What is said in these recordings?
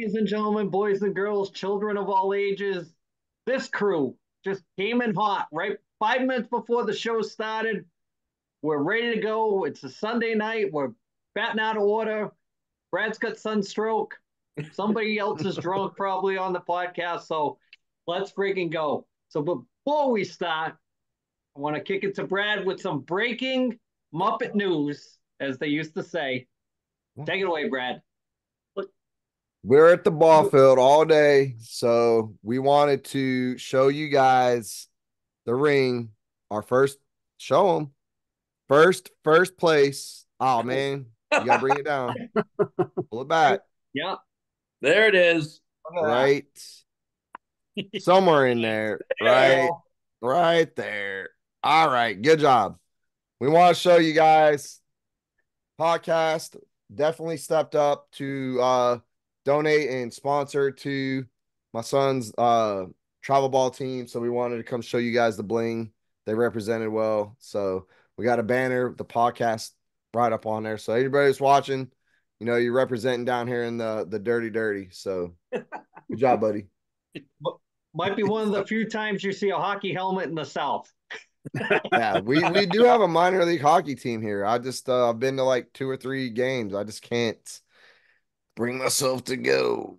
Ladies and gentlemen, boys and girls, children of all ages, this crew just came in hot, right? 5 minutes before the show started. We're ready to go. It's a Sunday night. We're batting out of order. Brad's got sunstroke. Somebody else is drunk probably on the podcast. So let's freaking go. So before we start, I want to kick it to Brad with some breaking Muppet news, as they used to say. Take it away, Brad. We're at the ball field all day, so we wanted to show you guys the ring. Our first, show them first place. Oh man, you gotta bring it down, pull it back, Yeah. There it is. right, somewhere in there, right there. All right, good job. We want to show you guys. Podcast definitely stepped up to donate and sponsor to my son's travel ball team. So we wanted to come show you guys the bling. They represented well. So we got a banner, the podcast right up on there. So anybody's watching, you're representing down here in the dirty. So good job, buddy. Might be one of the few times you see a hockey helmet in the South. Yeah, we do have a minor league hockey team here. I just I've been to like 2 or 3 games. I just can't bring myself to go.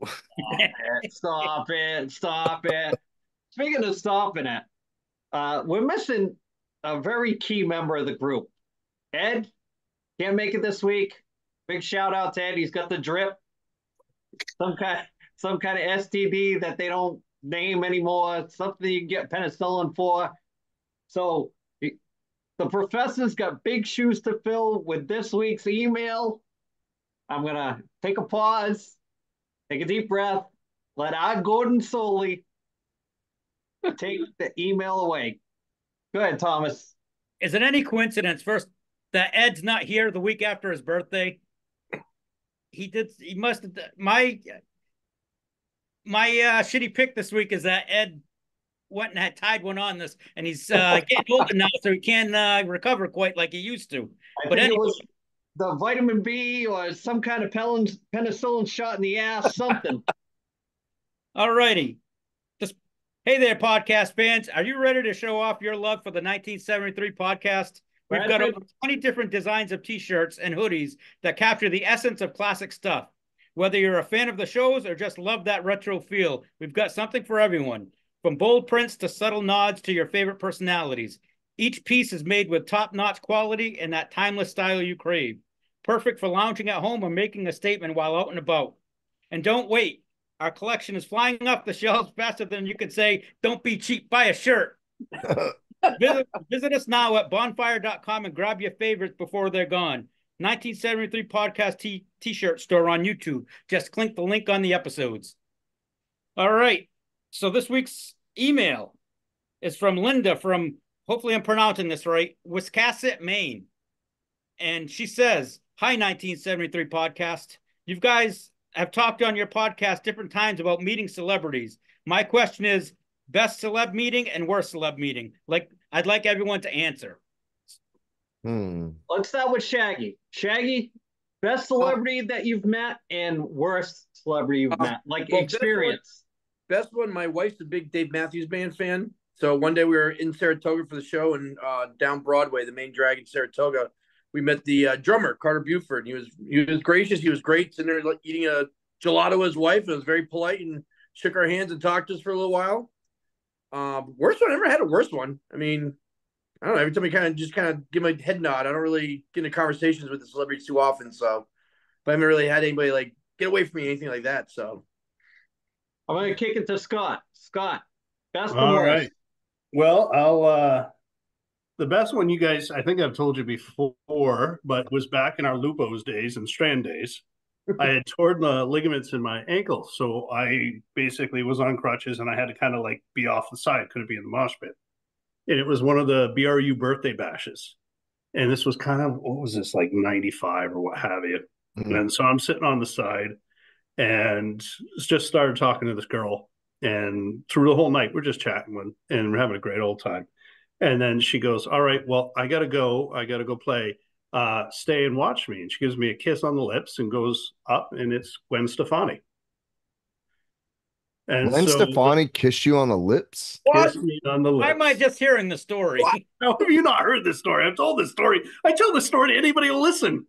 Stop it. Speaking of stopping it, we're missing a very key member of the group. Ed can't make it this week. Big shout out to Ed. He's got the drip. Some kind of STD that they don't name anymore. Something you can get penicillin for. So the professor's got big shoes to fill with this week's email. I'm going to take a pause, take a deep breath, let our Gordon Soley take the email away. Go ahead, Thomas. Is it any coincidence, first, that Ed's not here the week after his birthday? He must have. My shitty pick this week is that Ed went and had tied one on this, and he's getting older now, so he can't recover quite like he used to. But anyway, it was the vitamin B or some kind of penicillin shot in the ass, something. All righty. Hey there, podcast fans. Are you ready to show off your love for the 1973 podcast? We've got over 20 different designs of t-shirts and hoodies that capture the essence of classic stuff. Whether you're a fan of the shows or just love that retro feel, we've got something for everyone. From bold prints to subtle nods to your favorite personalities. Each piece is made with top-notch quality and that timeless style you crave. Perfect for lounging at home or making a statement while out and about. And don't wait. Our collection is flying off the shelves faster than you could say, don't be cheap, buy a shirt. Visit us now at bonfire.com and grab your favorites before they're gone. 1973 Podcast T-shirt store on YouTube. Just click the link on the episodes. All right. So this week's email is from Linda from, hopefully I'm pronouncing this right, Wiscasset, Maine. And she says, hi, 1973 Podcast. You guys have talked on your podcast different times about meeting celebrities. My question is, best celeb meeting and worst celeb meeting? I'd like everyone to answer. Let's start with Shaggy. Shaggy, best celebrity that you've met and worst celebrity you've met, experience. Best one, my wife's a big Dave Matthews Band fan. So one day we were in Saratoga for the show, and down Broadway, the main drag in Saratoga, we met the drummer, Carter Buford. He was gracious. He was great, sitting there eating a gelato with his wife, and was very polite and shook our hands and talked to us for a little while. Worst one, I never had a worst one. I mean, I don't know. Every time I kind of give my head nod, I don't really get into conversations with the celebrities too often. So, but I haven't really had anybody get away from me, anything like that. So. I'm going to kick it to Scott. Scott, best and All worst. right. Well, I'll the best one, you guys, I think I've told you before, but was back in our Lupos days and Strand days. I had torn the ligaments in my ankle, so I basically was on crutches, and I had to kind of be off the side, couldn't be in the mosh pit. And it was one of the BRU birthday bashes. And this was kind of, what was this, 95 or what have you. Mm-hmm. And so I'm sitting on the side and just started talking to this girl. And through the whole night, we're just chatting and we're having a great old time. And then she goes, all right, well, I got to go play. Stay and watch me. And she gives me a kiss on the lips and goes up, and it's Gwen Stefani. And Gwen so Stefani kissed you on the lips? kiss me on the lips. Why am I just hearing the story? What? How have you not heard this story? I've told this story. I tell this story to anybody who'll listen.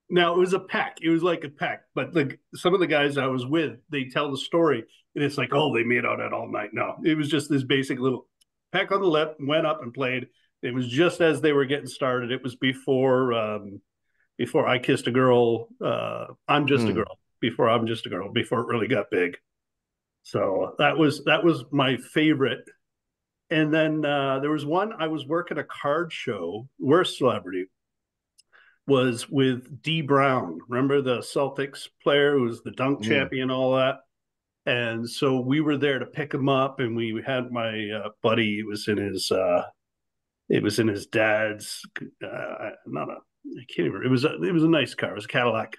Now, it was a peck. It was like a peck. But some of the guys I was with, they tell the story, and it's like, oh, they made out at all night. No, it was just this basic little peck on the lip, went up and played. It was just as they were getting started. It was before I kissed a girl. I'm just a girl. Before I'm just a girl. Before it really got big. So that was my favorite. And then there was one, I was working a card show. Worst celebrity was with D Brown. Remember the Celtics player who was the dunk champion, all that. And so we were there to pick him up, and we had my buddy. It was in his dad's. Not a. I can't even. It was a nice car. It was a Cadillac.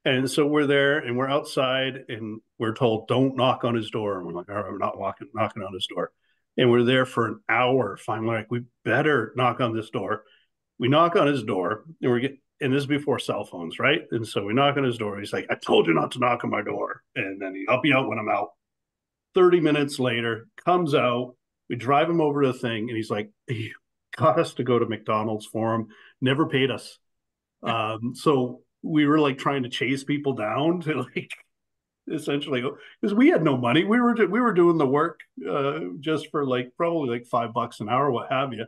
And so we're there, and we're outside, and we're told, don't knock on his door. And we're like, all right, we're not knocking on his door. And we're there for an hour. Finally, like, we better knock on this door. We knock on his door, and this is before cell phones, right? And so we knock on his door. He's like, I told you not to knock on my door. And then I'll be out when I'm out. 30 minutes later, comes out. We drive him over to the thing, and he's like, he got us to go to McDonald's for him. Never paid us. So we were like trying to chase people down to like essentially, because we had no money. We were doing the work just for like probably like $5 an hour, what have you.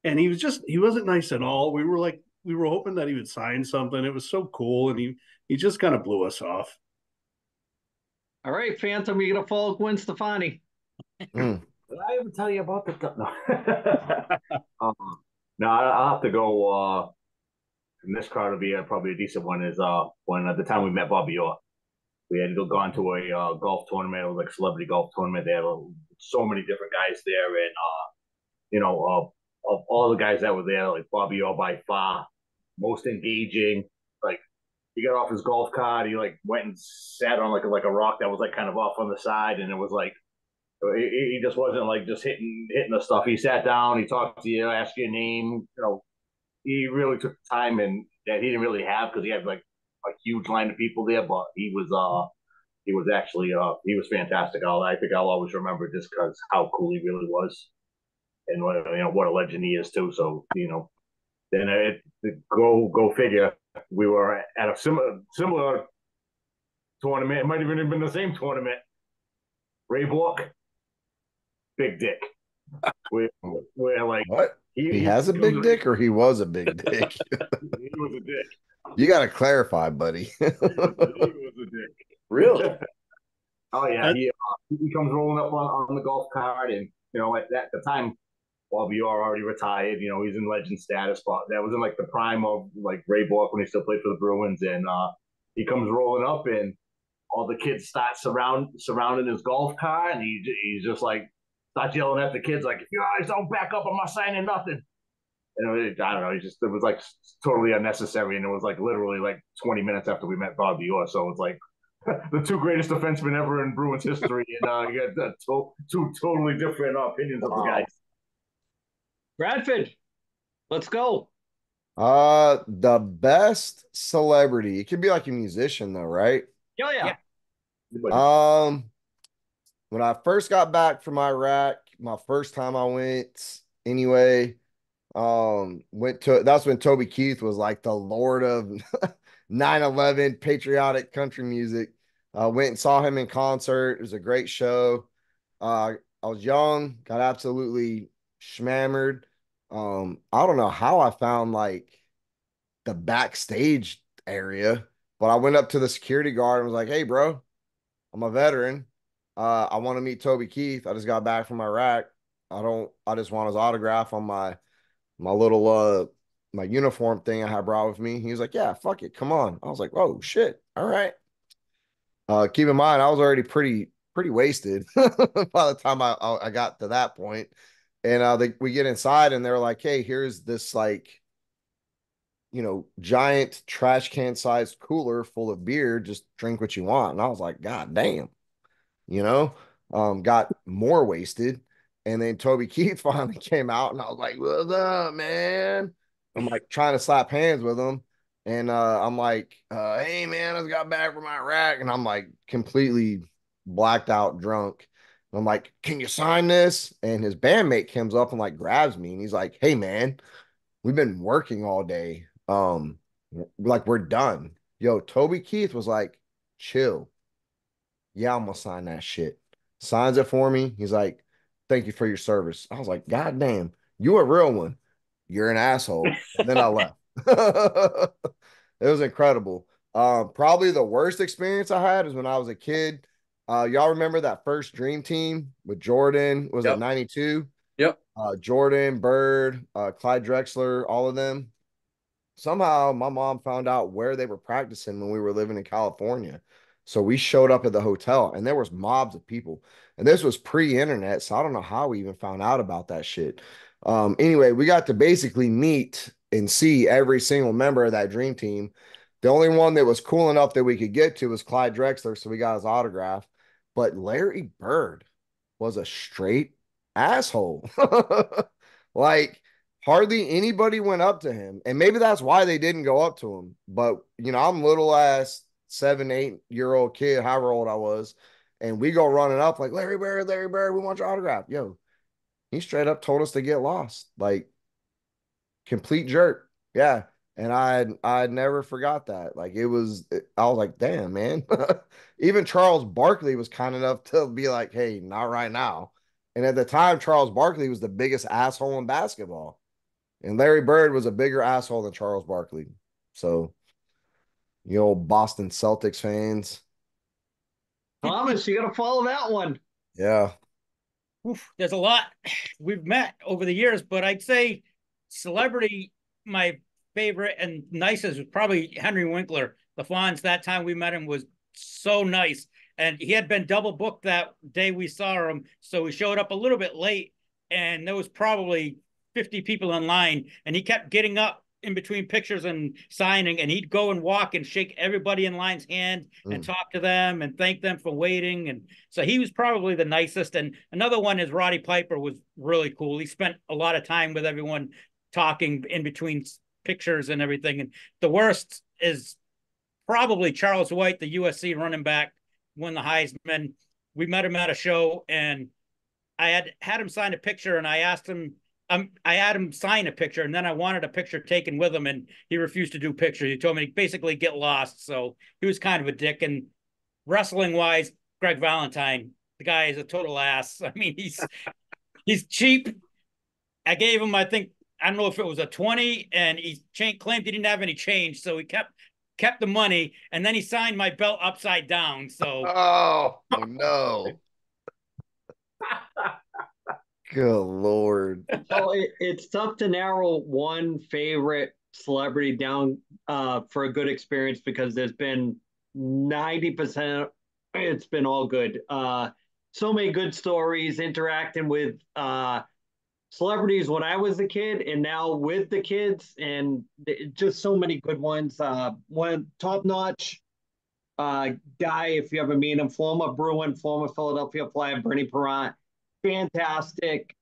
And he wasn't nice at all. We were hoping that he would sign something. It was so cool, and he just kind of blew us off. All right, Phantom, you gonna follow Gwen Stefani? Did I ever tell you about the? No, no, I'll have to go. And this card will be probably a decent one. Is when at the time we met Bobby Orr, we had gone to a golf tournament. It was like a celebrity golf tournament. They had so many different guys there, and of all the guys that were there, like Bobby Orr by far most engaging. Like he got off his golf cart, he like went and sat on like a rock that was like kind of off on the side, and it was like he just wasn't like just hitting the stuff. He sat down, he talked to you, asked your name. He really took the time and that he didn't really have because he had like a huge line of people there, but he was actually he was fantastic. I think I'll always remember just because how cool he really was, and what a legend he is too. So then go figure. We were at a similar tournament. It might have even been the same tournament. Ray Bork, big dick. We're like what? He has a big dick, or he was a big dick? He was a dick. You got to clarify, buddy. He was a dick. Really? Oh yeah, he comes rolling up on the golf cart, and at the time, Bobby Orr already retired. He's in legend status, but that was in like the prime of like Ray Bork when he still played for the Bruins, and he comes rolling up, and all the kids start surrounding his golf cart, and he's just like starts yelling at the kids like, if you guys don't back up, I'm not signing nothing. And I don't know, it was like totally unnecessary, and it was like literally like 20 minutes after we met Bobby Orr, so it's like the two greatest defensemen ever in Bruins history, and you got two totally different opinions of the guys. Bradford, let's go. The best celebrity. It could be like a musician though, right? Oh yeah. When I first got back from Iraq, my first time I went anyway, that's when Toby Keith was like the lord of 9/11 patriotic country music. Went and saw him in concert. It was a great show. I was young, got absolutely schmammered. I don't know how I found like the backstage area, but I went up to the security guard and was like, hey bro, I'm a veteran. I want to meet Toby Keith. I just got back from Iraq. I just want his autograph on my little my uniform thing I had brought with me. He was like, yeah, fuck it, come on. I was like, oh shit, all right. Keep in mind, I was already pretty wasted by the time I got to that point. And we get inside and they're like, hey, here's this like, giant trash can sized cooler full of beer. Just drink what you want. And I was like, God damn, got more wasted. And then Toby Keith finally came out and I was like, what's up, man? I'm like trying to slap hands with him. And I'm like, hey man, I just got back from Iraq. And I'm like completely blacked out drunk. I'm like, can you sign this? And his bandmate comes up and like grabs me and he's like, hey man, we've been working all day. Like we're done. Yo, Toby Keith was like, chill. Yeah, I'm gonna sign that shit. Signs it for me. He's like, thank you for your service. I was like, God damn, you a real one. You're an asshole. And then I left. It was incredible. Probably the worst experience I had is when I was a kid. Y'all remember that first Dream Team with Jordan? Was it 92? Yep. Jordan, Bird, Clyde Drexler, all of them. Somehow my mom found out where they were practicing when we were living in California. So we showed up at the hotel and there was mobs of people. And this was pre-internet, so I don't know how we even found out about that shit. Anyway, we got to basically meet and see every single member of that dream team. The only one that was cool enough that we could get to was Clyde Drexler, so we got his autograph. But Larry Bird was a straight asshole. Like hardly anybody went up to him. And maybe that's why they didn't go up to him. But, you know, I'm little ass 7, 8-year-old kid, however old I was. And we go running up like, Larry Bird, we want your autograph. Yo, he straight up told us to get lost. Like, complete jerk. Yeah. And I never forgot that. Like I was like, damn, man. Even Charles Barkley was kind enough to be like, hey, not right now. And at the time, Charles Barkley was the biggest asshole in basketball. And Larry Bird was a bigger asshole than Charles Barkley. So, you old Boston Celtics fans. Thomas, you got to follow that one. Yeah. Oof, there's a lot we've met over the years, but I'd say celebrity, my favorite and nicest was probably Henry Winkler. The Fonz, that time we met him was so nice. And he had been double booked that day we saw him. So we showed up a little bit late and there was probably 50 people in line. And he kept getting up in between pictures and signing, and he'd go and walk and shake everybody in line's hand and talk to them and thank them for waiting. And so he was probably the nicest. And another one is Roddy Piper was really cool. He spent a lot of time with everyone talking in between pictures and everything. And the worst is probably Charles White, the USC running back, won the Heisman. We met him at a show and I had him sign a picture and I asked him, I had him sign a picture and then I wanted a picture taken with him and he refused to do pictures. He told me to basically get lost. So he was kind of a dick. And wrestling wise, Greg Valentine, the guy is a total ass. I mean, he's cheap. I gave him, I don't know if it was a 20 and he claimed he didn't have any change. So he kept the money and then he signed my belt upside down. So, oh no. Good Lord. So it's tough to narrow one favorite celebrity down for a good experience because there's been 90%, it's been all good. So many good stories interacting with celebrities when I was a kid and now with the kids, and just so many good ones. One top notch guy, if you ever meet him, former Bruin, former Philadelphia Flyer, Bernie Perrant, fantastic.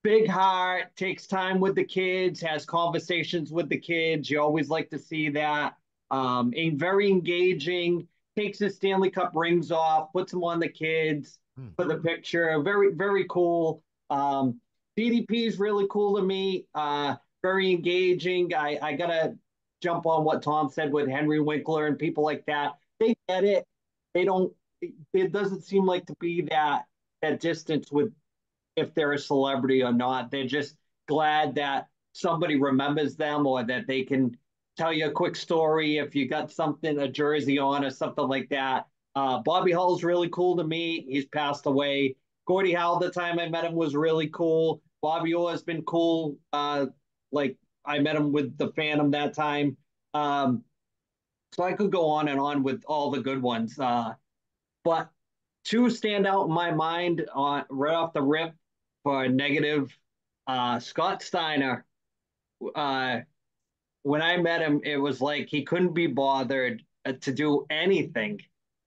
Big heart, takes time with the kids, has conversations with the kids. You always like to see that. And very engaging, takes his Stanley Cup rings off, puts them on the kids for the picture. Very, very cool. DDP is really cool to me. Very engaging. I got to jump on what Tom said with Henry Winkler and people like that. They get it. They don't, it doesn't seem like to be that distance with if they're a celebrity or not. They're just glad that somebody remembers them or that they can tell you a quick story if you got something, a jersey on or something like that. Bobby Hull's really cool to me. He's passed away. Gordie Howe, the time I met him, was really cool. Bobby Orr has been cool. Like I met him with the Phantom that time. So I could go on and on with all the good ones. But two stand out in my mind right off the rip for a negative. Scott Steiner. When I met him, it was like he couldn't be bothered to do anything.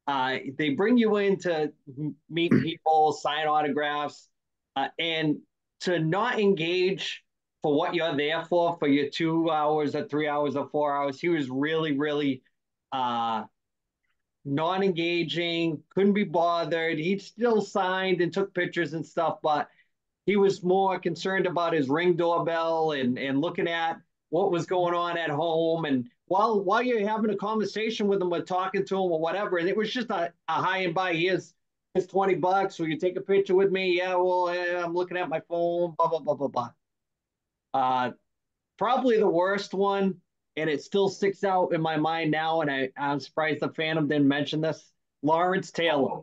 They bring you in to meet people, sign autographs, and to not engage for what you're there for your 2 hours or 3 hours or 4 hours. He was really, really non-engaging, couldn't be bothered. He still signed and took pictures and stuff, but he was more concerned about his Ring doorbell and looking at what was going on at home. And while you're having a conversation with him or talking to him or whatever, and it was just a high and by. Here's $20. Will you take a picture with me? Yeah, well, I'm looking at my phone, blah, blah, blah, blah, blah. Probably the worst one, and it still sticks out in my mind now, and I'm surprised the Phantom didn't mention this. Lawrence Taylor.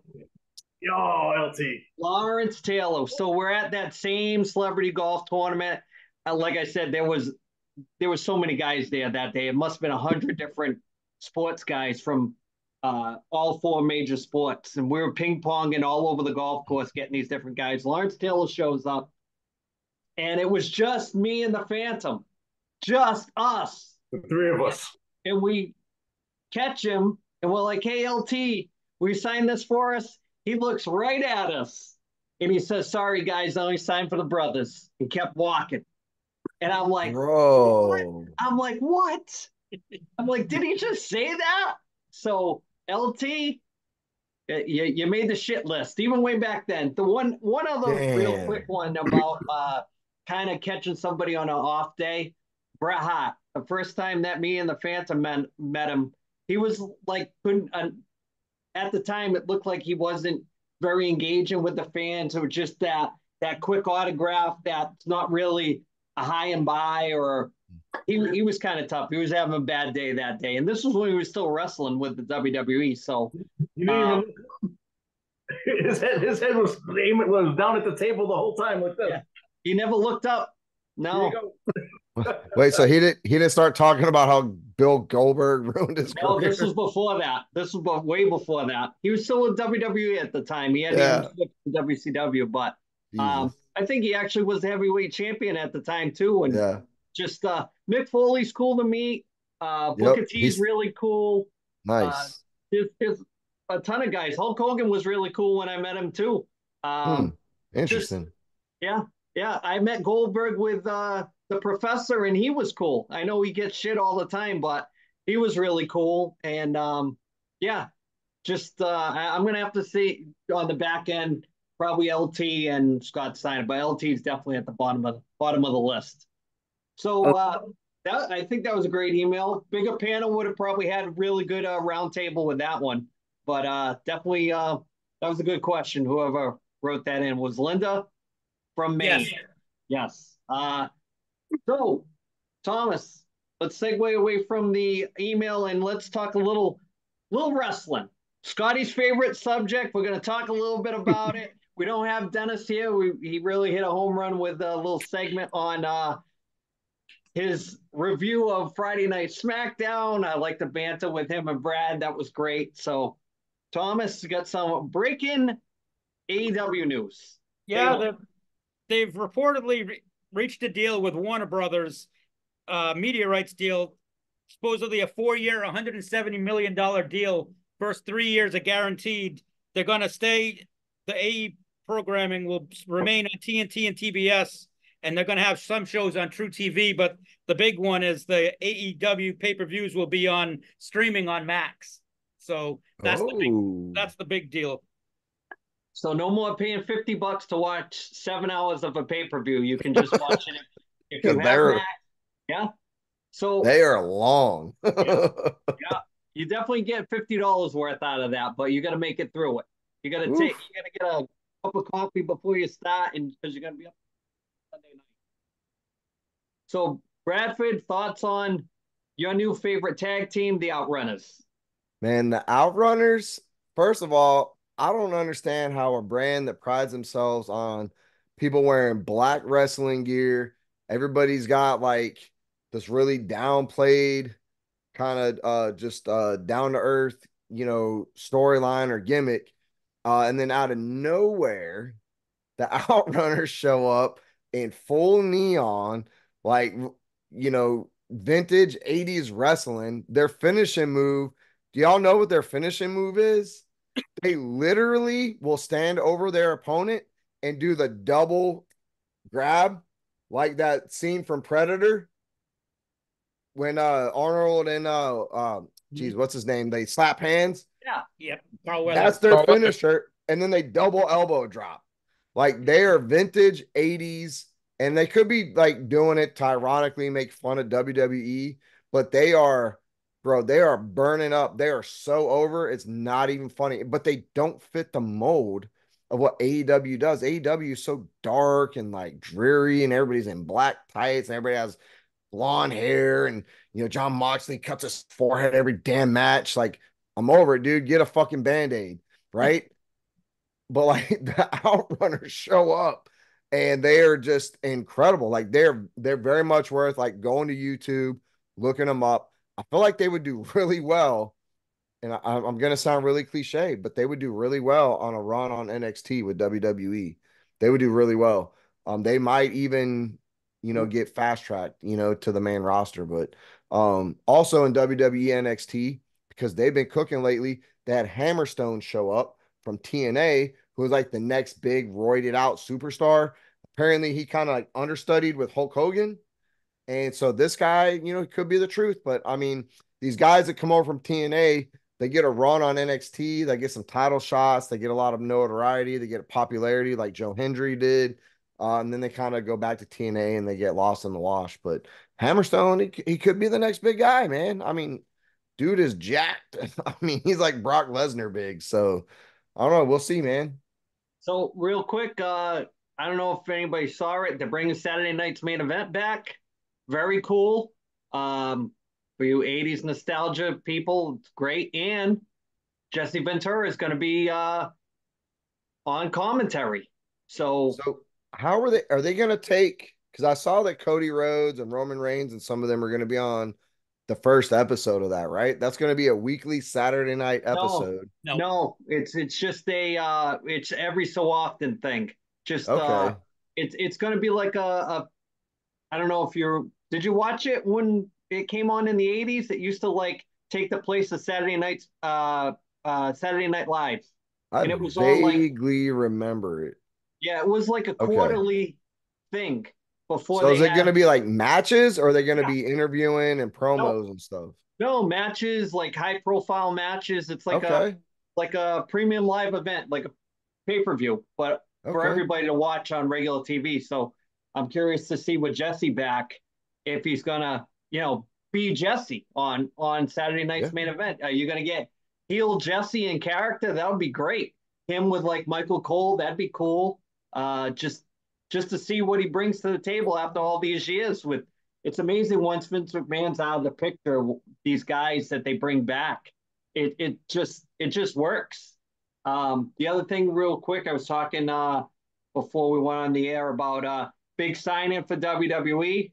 Yo, LT. Lawrence Taylor. So we're at that same celebrity golf tournament. Like I said, there was so many guys there that day. It must have been 100 different sports guys from all 4 major sports. And we were ping-ponging all over the golf course, getting these different guys. Lawrence Taylor shows up, and it was just me and the Phantom. Just us. The 3 of us. And we catch him, and we're like, hey, LT, will you sign this for us? He looks right at us, and he says, sorry, guys, I only signed for the brothers. He kept walking. And I'm like, bro. What? I'm like, what? I'm like, did he just say that? So, LT, you made the shit list, even way back then. The one other real quick one about kind of catching somebody on an off day. Bret Hart, the first time that me and the Phantom met him, he was like, at the time, it looked like he wasn't very engaging with the fans. It was just that quick autograph that's not really a high and by, or he was kind of tough. He was having a bad day that day. And this was when he was still wrestling with the WWE. So you didn't even his head was down at the table the whole time like this. Yeah. He never looked up. No. Wait, so he didn't start talking about how Bill Goldberg ruined his career? No, this was before that. This was way before that. He was still with WWE at the time. He hadn't even switched to WCW, but I think he actually was the heavyweight champion at the time too. And just Mick Foley's cool to meet. Booker T's really cool. Nice. There's a ton of guys. Hulk Hogan was really cool when I met him too. Interesting. Yeah. I met Goldberg with the Professor, and he was cool. I know he gets shit all the time, but he was really cool. And I'm gonna have to see on the back end probably LT and Scott Steiner, but LT is definitely at the bottom of the list. So I think that was a great email. Bigger panel would have probably had a really good roundtable with that one, but definitely that was a good question. Whoever wrote that in was Linda from Maine. Yes. So, Thomas, let's segue away from the email and let's talk a little wrestling. Scotty's favorite subject. We're going to talk a little bit about it. We don't have Dennis here. He really hit a home run with a little segment on his review of Friday Night SmackDown. I like to banter with him and Brad. That was great. So, Thomas, you got some breaking AEW news. Yeah, they've reportedly reached a deal with Warner Brothers, media rights deal, supposedly a 4-year, $170 million deal. First 3 years are guaranteed. They're going to stay. The AE programming will remain on TNT and TBS, and they're going to have some shows on True TV. But the big one is the AEW pay-per-views will be on streaming on Max. So that's the big deal. So no more paying $50 to watch 7 hours of a pay-per-view. You can just watch it if you have Max. Yeah. So they are long. yeah, you definitely get $50 worth out of that, but you got to make it through it. You got to get a cup of coffee before you start, and because you're going to be up Sunday night. So Bradford, thoughts on your new favorite tag team, the Outrunners? Man, the Outrunners. First of all, I don't understand how a brand that prides themselves on people wearing black wrestling gear, everybody's got like this really downplayed kind of just down to earth, storyline or gimmick. And then out of nowhere, the Outrunners show up in full neon, like, vintage 80s wrestling. Their finishing move. Do y'all know what their finishing move is? They literally will stand over their opponent and do the double grab, like that scene from Predator when Arnold and what's his name? They slap hands. Yeah. Carl Weathers. That's their finisher. And then they double elbow drop. Like they are vintage 80s. And they could be like doing it to ironically make fun of WWE, but they are, bro, they are burning up. They are so over. It's not even funny, but they don't fit the mold of what AEW does. AEW is so dark and like dreary, and everybody's in black tights, and everybody has blonde hair, and John Moxley cuts his forehead every damn match. Like, I'm over it, dude. Get a fucking band-aid, right? But like the Outrunners show up and they are just incredible. Like they're very much worth like going to YouTube, looking them up. I feel like they would do really well, and I'm going to sound really cliche, but they would do really well on a run on NXT with WWE. They would do really well. They might even, get fast tracked, to the main roster. But also in WWE NXT, because they've been cooking lately, they had Hammerstone show up from TNA, who was like the next big roided out superstar. Apparently, he kind of like understudied with Hulk Hogan. And so this guy, could be the truth. But I mean, these guys that come over from TNA, they get a run on NXT, they get some title shots, they get a lot of notoriety, they get popularity like Joe Hendry did. And then they kind of go back to TNA and they get lost in the wash. But Hammerstone, he could be the next big guy, man. I mean, dude is jacked. I mean, he's like Brock Lesnar big. So I don't know. We'll see, man. So real quick, I don't know if anybody saw it. They're bringing Saturday night's main event back. Very cool. For you 80s nostalgia people, it's great. And Jesse Ventura is going to be on commentary. So how are they going to take, because I saw that Cody Rhodes and Roman Reigns and some of them are going to be on the first episode of that, right? That's going to be a weekly Saturday night episode. No, it's just it's every so often thing. Just okay. It's going to be like a I don't know if did you watch it when it came on in the 80s? It used to like take the place of Saturday Night Live. I And it was vaguely remember it. Yeah, it was like a quarterly thing before. So is it going to be like matches, or are they going to be interviewing and promos and stuff? No, matches, like high profile matches. It's like a premium live event, like a pay-per-view, but for everybody to watch on regular TV. So I'm curious to see with Jesse back, if he's gonna, be Jesse on Saturday night's main event. Are you gonna get heel Jesse in character? That would be great. Him with like Michael Cole, that'd be cool. Just to see what he brings to the table after all these years. It's amazing once Vince McMahon's out of the picture, these guys that they bring back, it just works. The other thing, real quick, I was talking before we went on the air about big signing for WWE,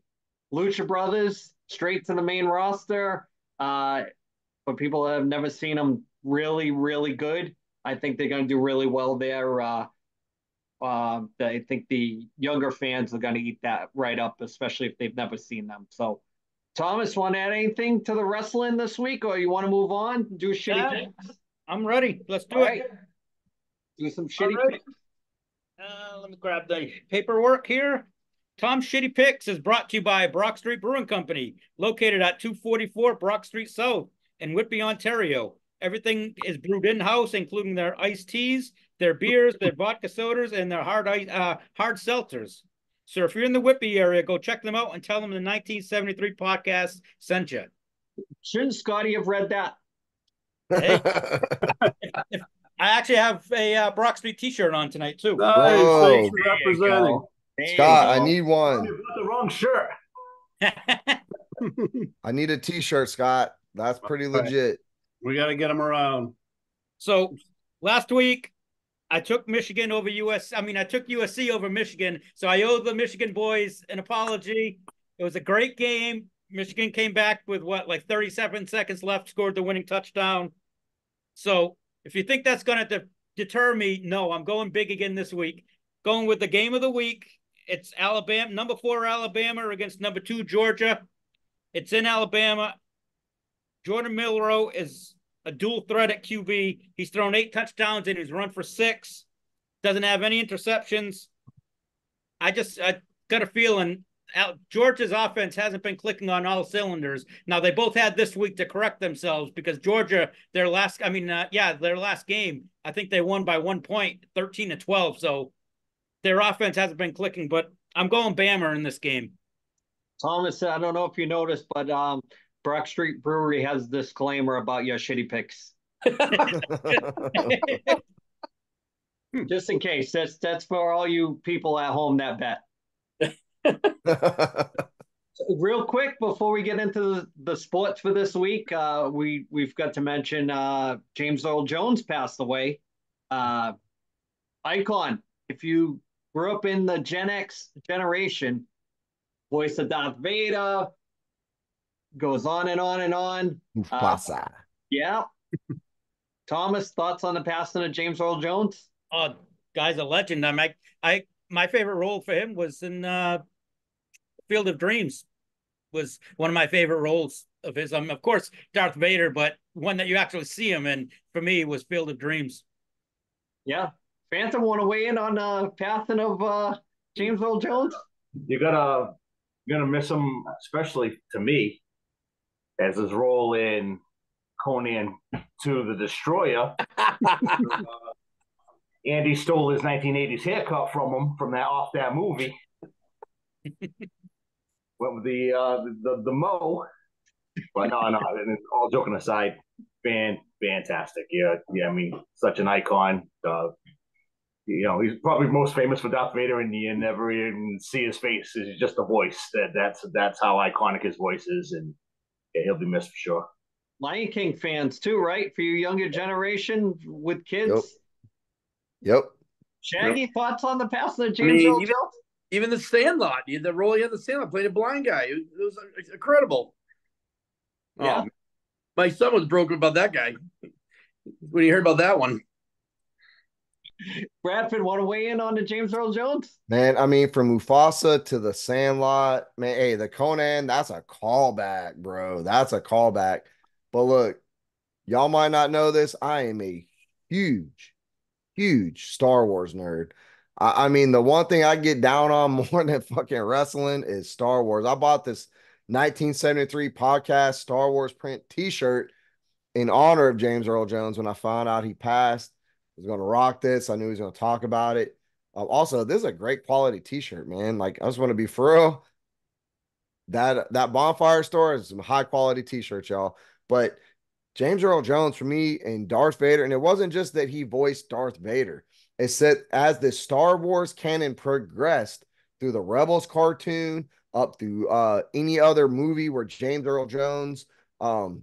Lucha Brothers, straight to the main roster. For people that have never seen them really, really good, I think they're going to do really well there. I think the younger fans are going to eat that right up, especially if they've never seen them. So, Thomas, want to add anything to the wrestling this week, or you want to move on? Do shitty picks? I'm ready. Let's do it. Do some shitty picks. Let me grab the paperwork here. Tom's Shitty Picks is brought to you by Brock Street Brewing Company, located at 244 Brock Street South in Whitby, Ontario. Everything is brewed in-house, including their iced teas, their beers, their vodka sodas, and their hard seltzers. So if you're in the Whitby area, go check them out and tell them the 1973 podcast sent you. Shouldn't Scotty have read that? Hey, I actually have a Brock Street t-shirt on tonight, too. Nice. Thanks for representing. Scott, I need one. You got the wrong shirt. I need a t-shirt, Scott. That's pretty legit. We got to get them around. So last week, I took Michigan over I took USC over Michigan. So I owe the Michigan boys an apology. It was a great game. Michigan came back with 37 seconds left, scored the winning touchdown. So if you think that's going to deter me, no, I'm going big again this week. Going with the game of the week. It's Alabama, number 4 Alabama against number 2 Georgia. It's in Alabama. Jordan Milroe is a dual threat at QB. He's thrown 8 touchdowns and he's run for 6. Doesn't have any interceptions. I got a feeling Georgia's offense hasn't been clicking on all cylinders. Now they both had this week to correct themselves because Georgia, their last game, I think they won by 1 point, 13-12. So their offense hasn't been clicking, but I'm going Bammer in this game. Thomas, I don't know if you noticed, but Brock Street Brewery has a disclaimer about your shitty picks. Just in case. That's for all you people at home that bet. Real quick before we get into the sports for this week, we've got to mention James Earl Jones passed away. Icon. If you grew up in the Gen X generation, voice of Darth Vader, goes on and on and on. Mufasa. Yeah. Thomas, thoughts on the passing of James Earl Jones? Oh, guy's a legend. My favorite role for him was in Field of Dreams. Was one of my favorite roles of his. Of course, Darth Vader, but one that you actually see him in for me was Field of Dreams. Yeah. Phantom, want to weigh in on the passing of James Earl Jones? You're gonna miss him, especially to me, as his role in Conan to the Destroyer. Andy stole his 1980s haircut from him off that movie. Went with the mo. But no. All joking aside, fantastic. Yeah. I mean, such an icon. He's probably most famous for Darth Vader, and you never even see his face. It's just a voice. That's how iconic his voice is, and yeah, he'll be missed for sure. Lion King fans too, right? For you younger generation with kids. Yep. Shaggy, thoughts on the passing of James Earl Jones? Even the Sandlot, the role he had in the Sandlot, playing a blind guy. It was incredible. Yeah. My son was broken about that guy when he heard about that one. Bradford, want to weigh in on the James Earl Jones? Man, I mean, from Mufasa to the Sandlot, man, hey, the Conan, that's a callback, bro. That's a callback. But look, y'all might not know this. I am a huge Star Wars nerd. I mean, the one thing I get down on more than fucking wrestling is Star Wars. I bought this 1973 podcast Star Wars print t-shirt in honor of James Earl Jones when I found out he passed. I was going to rock this. I knew he was going to talk about it. Also, this is a great quality t-shirt, man. Like, I just want to be for real. That Bonfire store is some high quality t-shirts, y'all. But James Earl Jones for me and Darth Vader, and it wasn't just that he voiced Darth Vader. It said as the Star Wars canon progressed through the Rebels cartoon up through any other movie where James Earl Jones or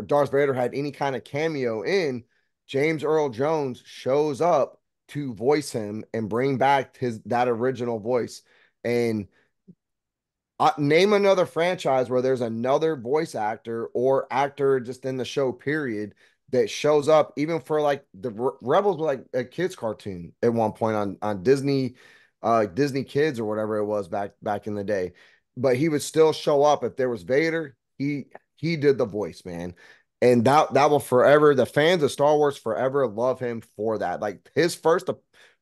Darth Vader had any kind of cameo in, James Earl Jones shows up to voice him and bring back that original voice. And name another franchise where there's another voice actor or actor just in the show period that shows up, even for like the Rebels were like a kids cartoon at one point on Disney Kids or whatever it was back in the day. But he would still show up if there was Vader. He did the voice, man. And that will forever, the fans of Star Wars forever love him for that. Like his first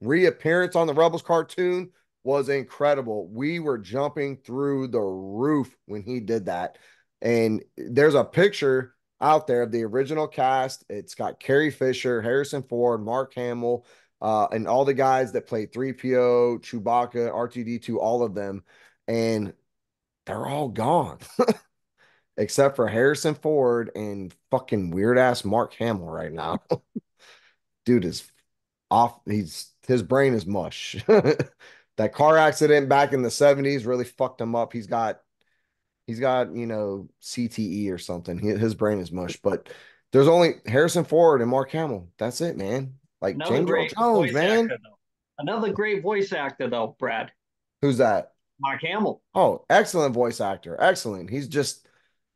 reappearance on the Rebels cartoon was incredible. We were jumping through the roof when he did that. And there's a picture out there of the original cast. It's got Carrie Fisher, Harrison Ford, Mark Hamill, and all the guys that played 3PO, Chewbacca, R2D2, all of them. And they're all gone. Except for Harrison Ford and fucking weird ass Mark Hamill right now. Dude is off. His brain is mush. That car accident back in the 70s really fucked him up. He's got, CTE or something. His brain is mush. But there's only Harrison Ford and Mark Hamill. That's it, man. Like James Earl Jones, man. Another great voice actor, though, Brad. Who's that? Mark Hamill. Oh, excellent voice actor. Excellent.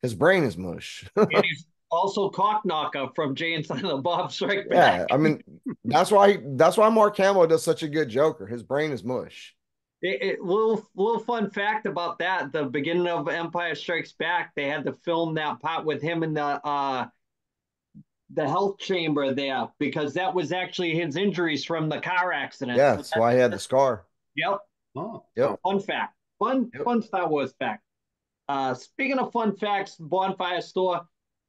His brain is mush. And he's also Cockknocker from Jay and Silent Bob Strike Back. Yeah, I mean, that's why Mark Hamill does such a good Joker. His brain is mush. Little fun fact about that: the beginning of Empire Strikes Back, they had to film that part with him in the health chamber there because that was actually his injuries from the car accident. Yeah, that's why he had the scar. Yep. Oh, yep. Fun fact. Fun Star Wars fact. Speaking of fun facts, Bonfire Store,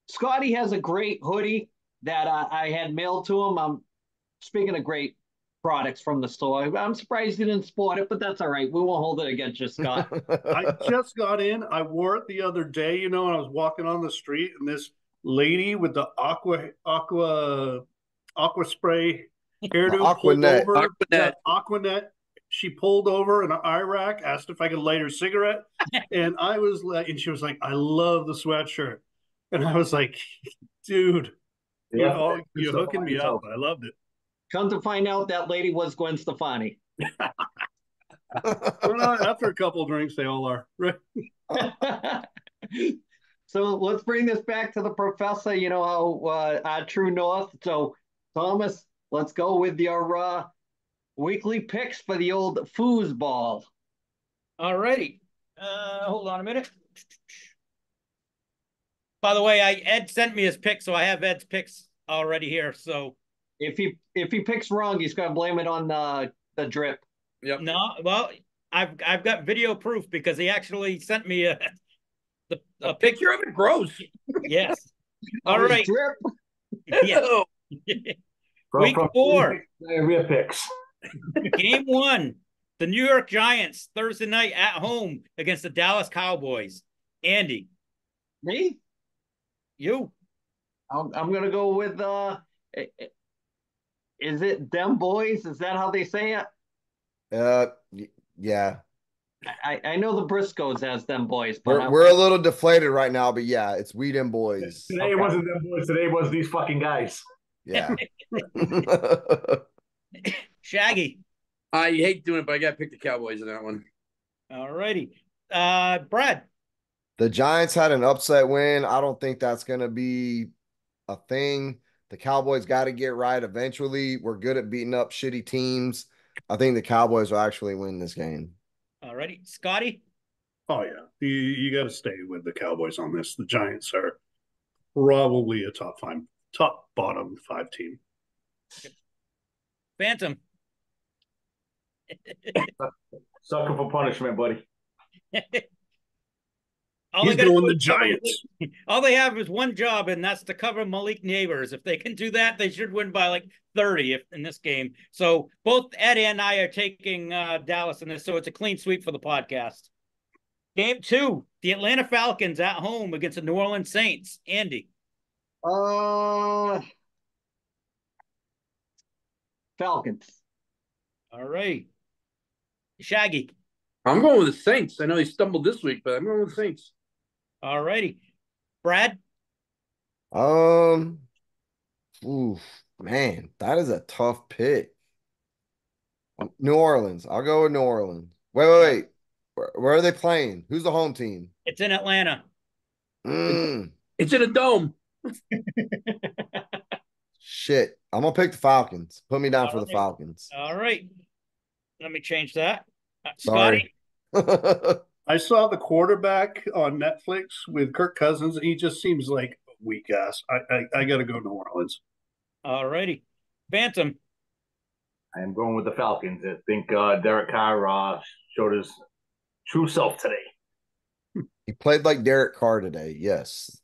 Scotty has a great hoodie that I had mailed to him. Speaking of great products from the store, I'm surprised he didn't sport it, but that's all right. We won't hold it against you, Scott. I just got in. I wore it the other day, and I was walking on the street, and this lady with the aqua spray hairdo pulled over. Aquanet. She pulled over in an Iraq, asked if I could light her cigarette, and she was like, "I love the sweatshirt," and I was like, "Dude, you're hooking me up." I loved it. Come to find out, that lady was Gwen Stefani. Well, after a couple of drinks, they all are. Right? So let's bring this back to the professor. You know how True North. So Thomas, let's go with your weekly picks for the old foosball. All righty. Hold on a minute. By the way, Ed sent me his pick, so I have Ed's picks already here. So if he picks wrong, he's gonna blame it on the drip. Yep. No, well, I've got video proof because he actually sent me a picture of it. Gross. Yes. All right. Drip. Yeah. Week 4. Real picks. Game 1. The New York Giants Thursday night at home against the Dallas Cowboys. Andy. Me? You. I'm gonna go with is it them boys? Is that how they say it? Yeah. I know the Briscoes has them boys, but we're a little deflated right now, but yeah, it's we them boys. Today it wasn't them boys. Today it was these fucking guys. Yeah. Shaggy. I hate doing it, but I got to pick the Cowboys in that one. All righty. Brad. The Giants had an upset win. I don't think that's going to be a thing. The Cowboys got to get right eventually. We're good at beating up shitty teams. I think the Cowboys will actually win this game. All righty. Scotty? Oh, yeah. You got to stay with the Cowboys on this. The Giants are probably a bottom 5 team. Phantom. Sucker for punishment, buddy. He's going the Giants. All they have is one job, and that's to cover Malik Neighbors. If they can do that, they should win by like 30 in this game. So both Ed and I are taking Dallas in this, so it's a clean sweep for the podcast. Game 2, the Atlanta Falcons at home against the New Orleans Saints. Andy. Falcons. All right. Shaggy. I'm going with the Saints. I know they stumbled this week, but I'm going with the Saints. All righty. Brad? Oof, man, that is a tough pick. New Orleans. I'll go with New Orleans. Wait. Where are they playing? Who's the home team? It's in Atlanta. It's in a dome. Shit. I'm going to pick the Falcons. Put me down for the Falcons. All right. Let me change that. Sorry. Scotty? I saw the quarterback on Netflix with Kirk Cousins, and he just seems like a weak ass. I got to go New Orleans. All righty. Phantom. I am going with the Falcons. I think Derek Carr showed his true self today. He played like Derek Carr today. Yes.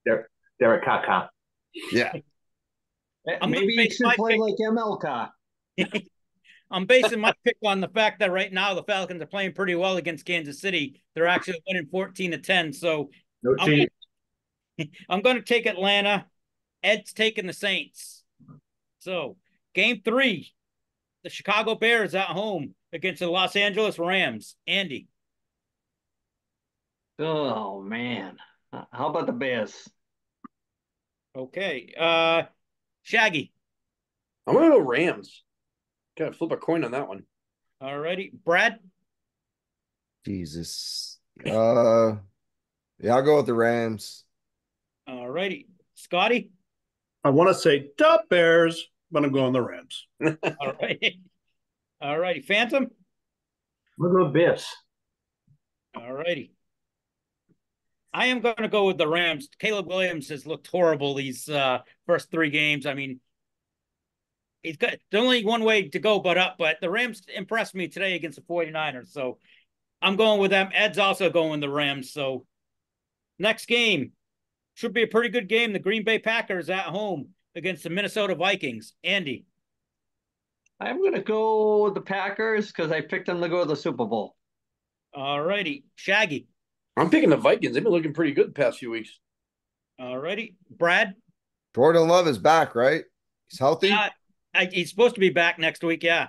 Derek Carr. Yeah. Maybe he should play like MLK. I'm basing my pick on the fact that right now the Falcons are playing pretty well against Kansas City. They're actually winning 14-10. So I'm going to take Atlanta. Ed's taking the Saints. So game 3, the Chicago Bears at home against the Los Angeles Rams. Andy. Oh, man. How about the Bears? Okay. Shaggy. I'm going to go Rams. Got to flip a coin on that one. All righty. Brad? Jesus. Yeah, I'll go with the Rams. All righty. Scotty? I want to say the Bears, but I'm going the Rams. All righty. All righty. Phantom? Look at the Bears. All righty. I am going to go with the Rams. Caleb Williams has looked horrible these first 3 games. I mean, there's only one way to go but up, but the Rams impressed me today against the 49ers. So I'm going with them. Ed's also going the Rams. So next game should be a pretty good game. The Green Bay Packers at home against the Minnesota Vikings. Andy. I'm going to go with the Packers because I picked them to go to the Super Bowl. All righty. Shaggy. I'm picking the Vikings. They've been looking pretty good the past few weeks. All righty. Brad. Jordan Love is back, right? He's healthy. He's supposed to be back next week. Yeah.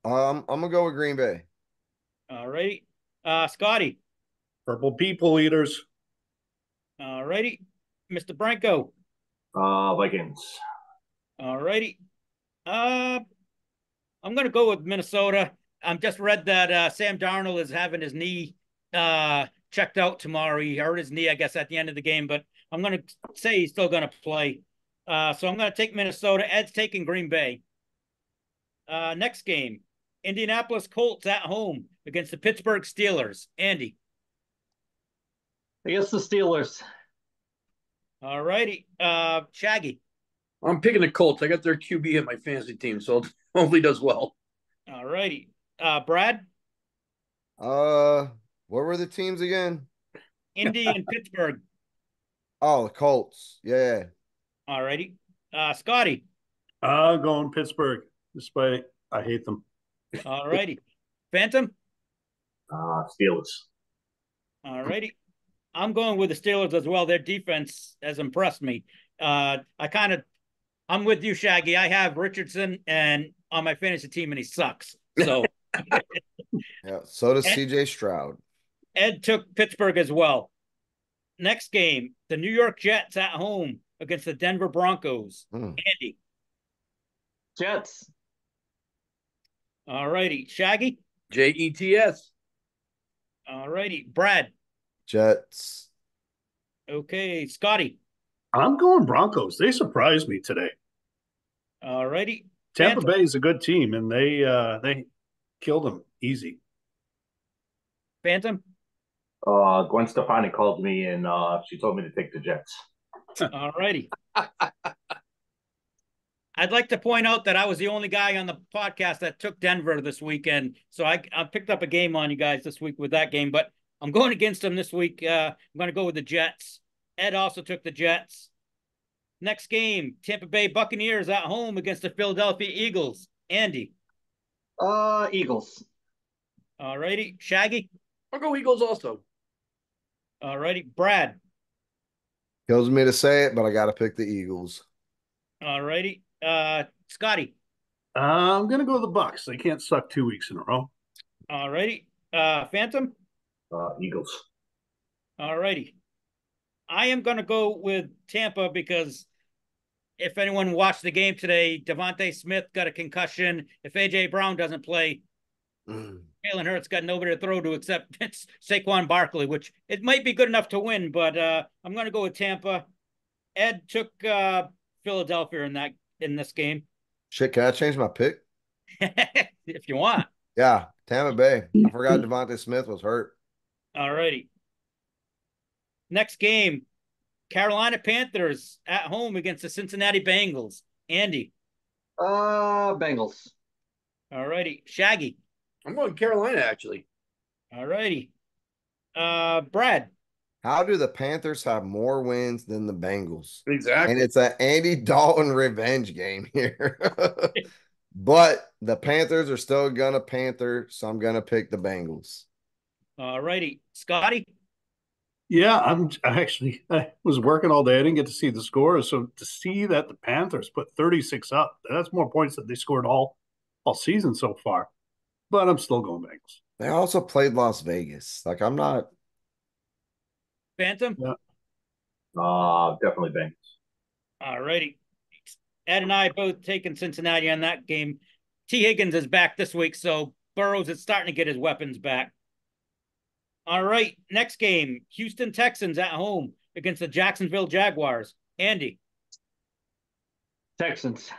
I'm gonna go with Green Bay. All righty. Scotty. Purple people eaters. All righty. Mr. Branco. Vikings. All righty. I'm going to go with Minnesota. I just read that Sam Darnold is having his knee checked out tomorrow. He hurt his knee, I guess, at the end of the game, but I'm going to say he's still going to play. So I'm going to take Minnesota. Ed's taking Green Bay. Next game, Indianapolis Colts at home against the Pittsburgh Steelers. Andy. I guess the Steelers. All righty. Shaggy. I'm picking the Colts. I got their QB in my fantasy team, so hopefully does well. All righty. Brad. What were the teams again? Indy and Pittsburgh. Oh, the Colts. Yeah. All righty. Scotty. Going Pittsburgh, despite I hate them. All righty. Phantom. Steelers. All righty. I'm going with the Steelers as well. Their defense has impressed me. I'm with you, Shaggy. I have Richardson and on my fantasy team, and he sucks. So Yeah. So does CJ Stroud. Ed took Pittsburgh as well. Next game, the New York Jets at home against the Denver Broncos. Andy. Jets. All righty. Shaggy. Jets. All righty. Brad. Jets. Okay. Scotty. I'm going Broncos. They surprised me today. All righty. Tampa Bay is a good team, and they killed them easy. Phantom. Gwen Stefani called me and she told me to take the Jets. All righty. I'd like to point out that I was the only guy on the podcast that took Denver this weekend. So I picked up a game on you guys this week with that game, but I'm going against them this week. I'm going to go with the Jets. Ed also took the Jets. Next game, Tampa Bay Buccaneers at home against the Philadelphia Eagles. Andy. Eagles. All righty. Shaggy. I'll go Eagles also. All righty. Brad. Kills me to say it, but I got to pick the Eagles. All righty. Scotty. I'm going to go with the Bucks. They can't suck 2 weeks in a row. All righty. Phantom. Eagles. All righty. I am going to go with Tampa because if anyone watched the game today, Devontae Smith got a concussion. If A.J. Brown doesn't play, Jalen Hurts got nobody to throw to except it's Saquon Barkley, which it might be good enough to win, but I'm going to go with Tampa. Ed took Philadelphia in this game. Shit, can I change my pick? If you want. Yeah, Tampa Bay. I forgot Devontae Smith was hurt. All righty. Next game, Carolina Panthers at home against the Cincinnati Bengals. Andy. Bengals. All righty. Shaggy. I'm going Carolina, actually. All righty. Brad. How do the Panthers have more wins than the Bengals? Exactly. And it's an Andy Dalton revenge game here. But the Panthers are still going to Panther, so I'm going to pick the Bengals. All righty. Scotty? Yeah, I was working all day. I didn't get to see the scores. So to see that the Panthers put 36 up, that's more points that they scored all season so far. But I'm still going Bengals. They also played Las Vegas. Like, I'm not. Phantom? Yeah. Definitely Bengals. All righty. Ed and I both taking Cincinnati on that game. T. Higgins is back this week, so Burrows is starting to get his weapons back. All right, next game, Houston Texans at home against the Jacksonville Jaguars. Andy. Texans.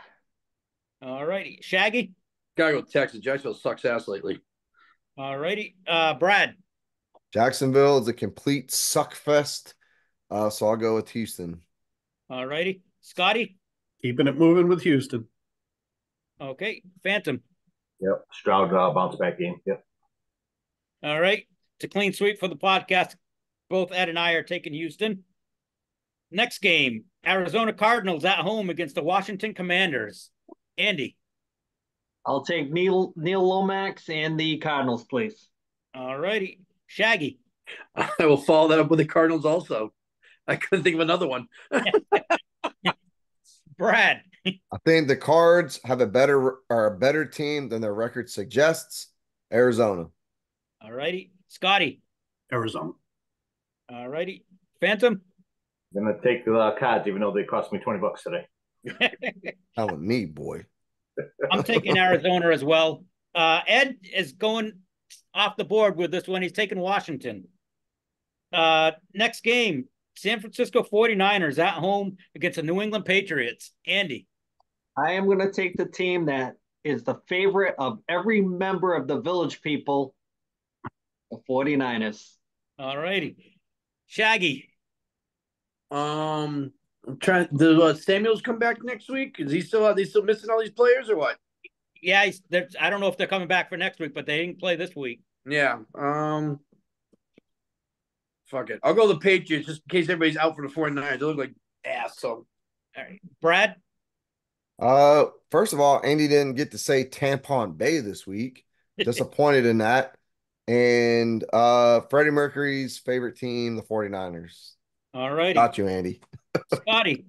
All righty. Shaggy. Gotta go Texans. Jacksonville sucks ass lately. All righty. Brad. Jacksonville is a complete suck fest, so I'll go with Houston. All righty. Scotty. Keeping it moving with Houston. Okay. Phantom. Yep. Stroud bounce back game. Yep. All right. It's a clean sweep for the podcast. Both Ed and I are taking Houston. Next game, Arizona Cardinals at home against the Washington Commanders. Andy. I'll take Neil Lomax and the Cardinals, please. All righty. Shaggy. I will follow that up with the Cardinals also. I couldn't think of another one. Brad. I think the Cards have a better team than their record suggests. Arizona. All righty. Scotty. Arizona. All righty. Phantom. I'm gonna take the Cards, even though they cost me $20 today. Telling me, boy. I'm taking Arizona as well. Ed is going off the board with this one. He's taking Washington. Next game, San Francisco 49ers at home against the New England Patriots. Andy. I am going to take the team that is the favorite of every member of the Village People, the 49ers. All righty. Shaggy. I'm trying. Does Samuels come back next week? Is he still? Are they still missing all these players or what? Yeah, I don't know if they're coming back for next week, but they didn't play this week. Yeah. Fuck it. I'll go the Patriots just in case everybody's out for the 49ers. They look like ass. So, all right. Brad. First of all, Andy didn't get to say Tampon Bay this week. Disappointed in that. And Freddie Mercury's favorite team, the 49ers. All righty. Got you, Andy. Scotty.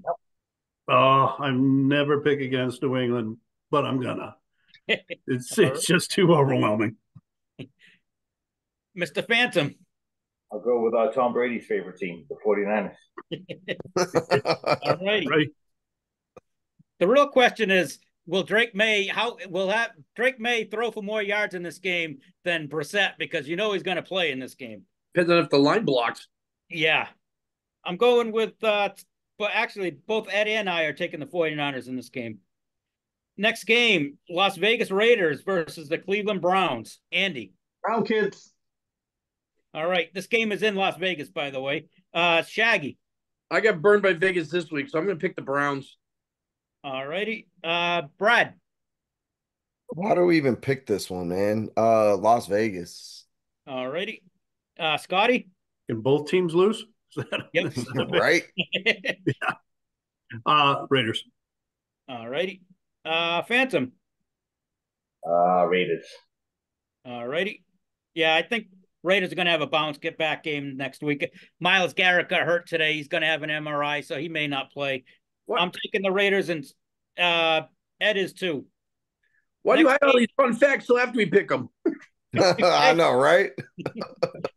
Oh, I never pick against New England, but I'm gonna. It's just too overwhelming. Mr. Phantom. I'll go with Tom Brady's favorite team, the 49ers. All righty. Right. The real question is, will Drake May throw for more yards in this game than Brissett? Because you know he's going to play in this game. depends on if the line blocks. Yeah. I'm going with, but actually, both Ed and I are taking the 49ers in this game. Next game, Las Vegas Raiders versus the Cleveland Browns. Andy. Brown kids. All right. This game is in Las Vegas, by the way. Shaggy. I got burned by Vegas this week, so I'm going to pick the Browns. All righty. Brad. Why do we even pick this one, man? Las Vegas. All righty. Scotty. Can both teams lose? Yep. Right? Yeah. Raiders. All righty. Phantom. Raiders. All righty. Yeah, I think Raiders are going to have a bounce get back game next week. Myles Garrett got hurt today. He's going to have an MRI, so he may not play. What? I'm taking the Raiders, and Ed is too. Why do you hide all these fun facts till after we pick them? I know, right?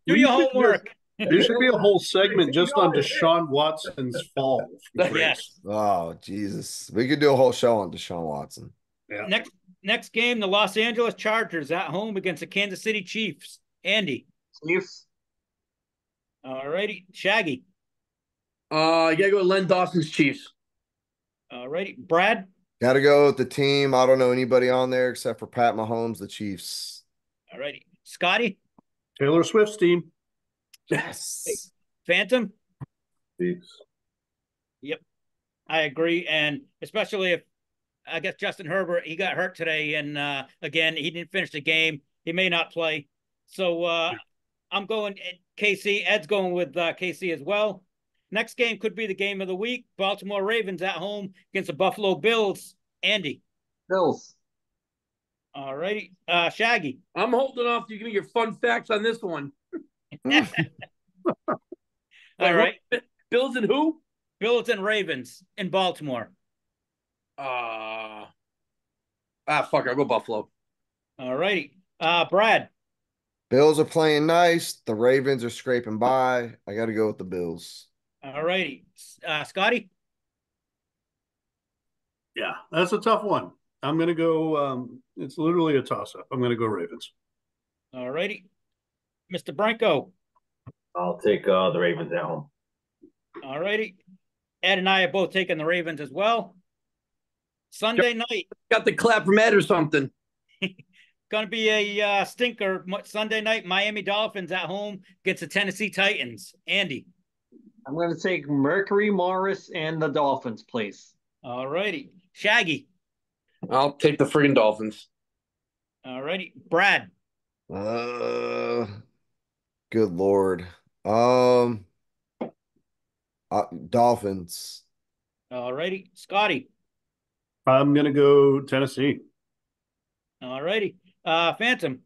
Do your homework. There should be a whole segment just on Deshaun Watson's fall. Yes. Oh, Jesus. We could do a whole show on Deshaun Watson. Yeah. Next game, the Los Angeles Chargers at home against the Kansas City Chiefs. Andy. Chiefs. All righty. Shaggy. You got to go with Len Dawson's Chiefs. All righty. Brad. Got to go with the team. I don't know anybody on there except for Pat Mahomes, the Chiefs. All righty. Scotty. Taylor Swift's team. Yes. Phantom. Chiefs. Yep. I agree. And especially if, I guess, Justin Herbert, he got hurt today. And again, he didn't finish the game. He may not play. So I'm going KC. Ed's going with KC as well. Next game could be the game of the week. Baltimore Ravens at home against the Buffalo Bills. Andy. Bills. All righty. Shaggy. I'm holding off. You give me your fun facts on this one. All right. Bills and who? Bills and Ravens in Baltimore. Fuck, I'll go Buffalo. All righty. Brad. Bills are playing nice. The Ravens are scraping by. I got to go with the Bills. All righty. Scotty? Yeah, that's a tough one. I'm going to go, it's literally a toss-up. I'm going to go Ravens. All righty. Mr. Branco? I'll take the Ravens at home. All righty. Ed and I are both taking the Ravens as well. Sunday night. Got the clap from Ed or something. Going to be a stinker. Sunday night, Miami Dolphins at home against the Tennessee Titans. Andy? I'm going to take Mercury, Morris, and the Dolphins, please. All righty. Shaggy? I'll take the friggin' Dolphins. All righty. Brad? Uh, good Lord. Um, Dolphins. All righty. Scotty. I'm gonna go Tennessee. All righty. Phantom.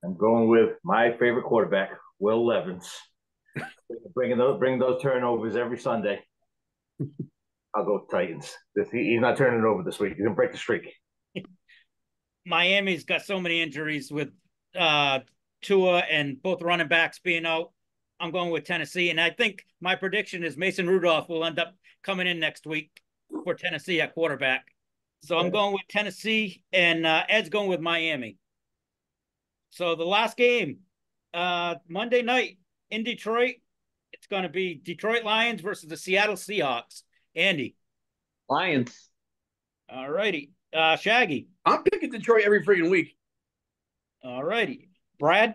I'm going with my favorite quarterback, Will Levens. Bring those turnovers every Sunday. I'll go Titans. He's not turning it over this week. He's gonna break the streak. Miami's got so many injuries with Tua and both running backs being out. I'm going with Tennessee, and I think my prediction is Mason Rudolph will end up coming in next week for Tennessee at quarterback. So I'm going with Tennessee, and Ed's going with Miami. So the last game, Monday night in Detroit, it's going to be Detroit Lions versus the Seattle Seahawks. Andy. Lions. All righty. Shaggy. I'm picking Detroit every freaking week. All righty. Brad.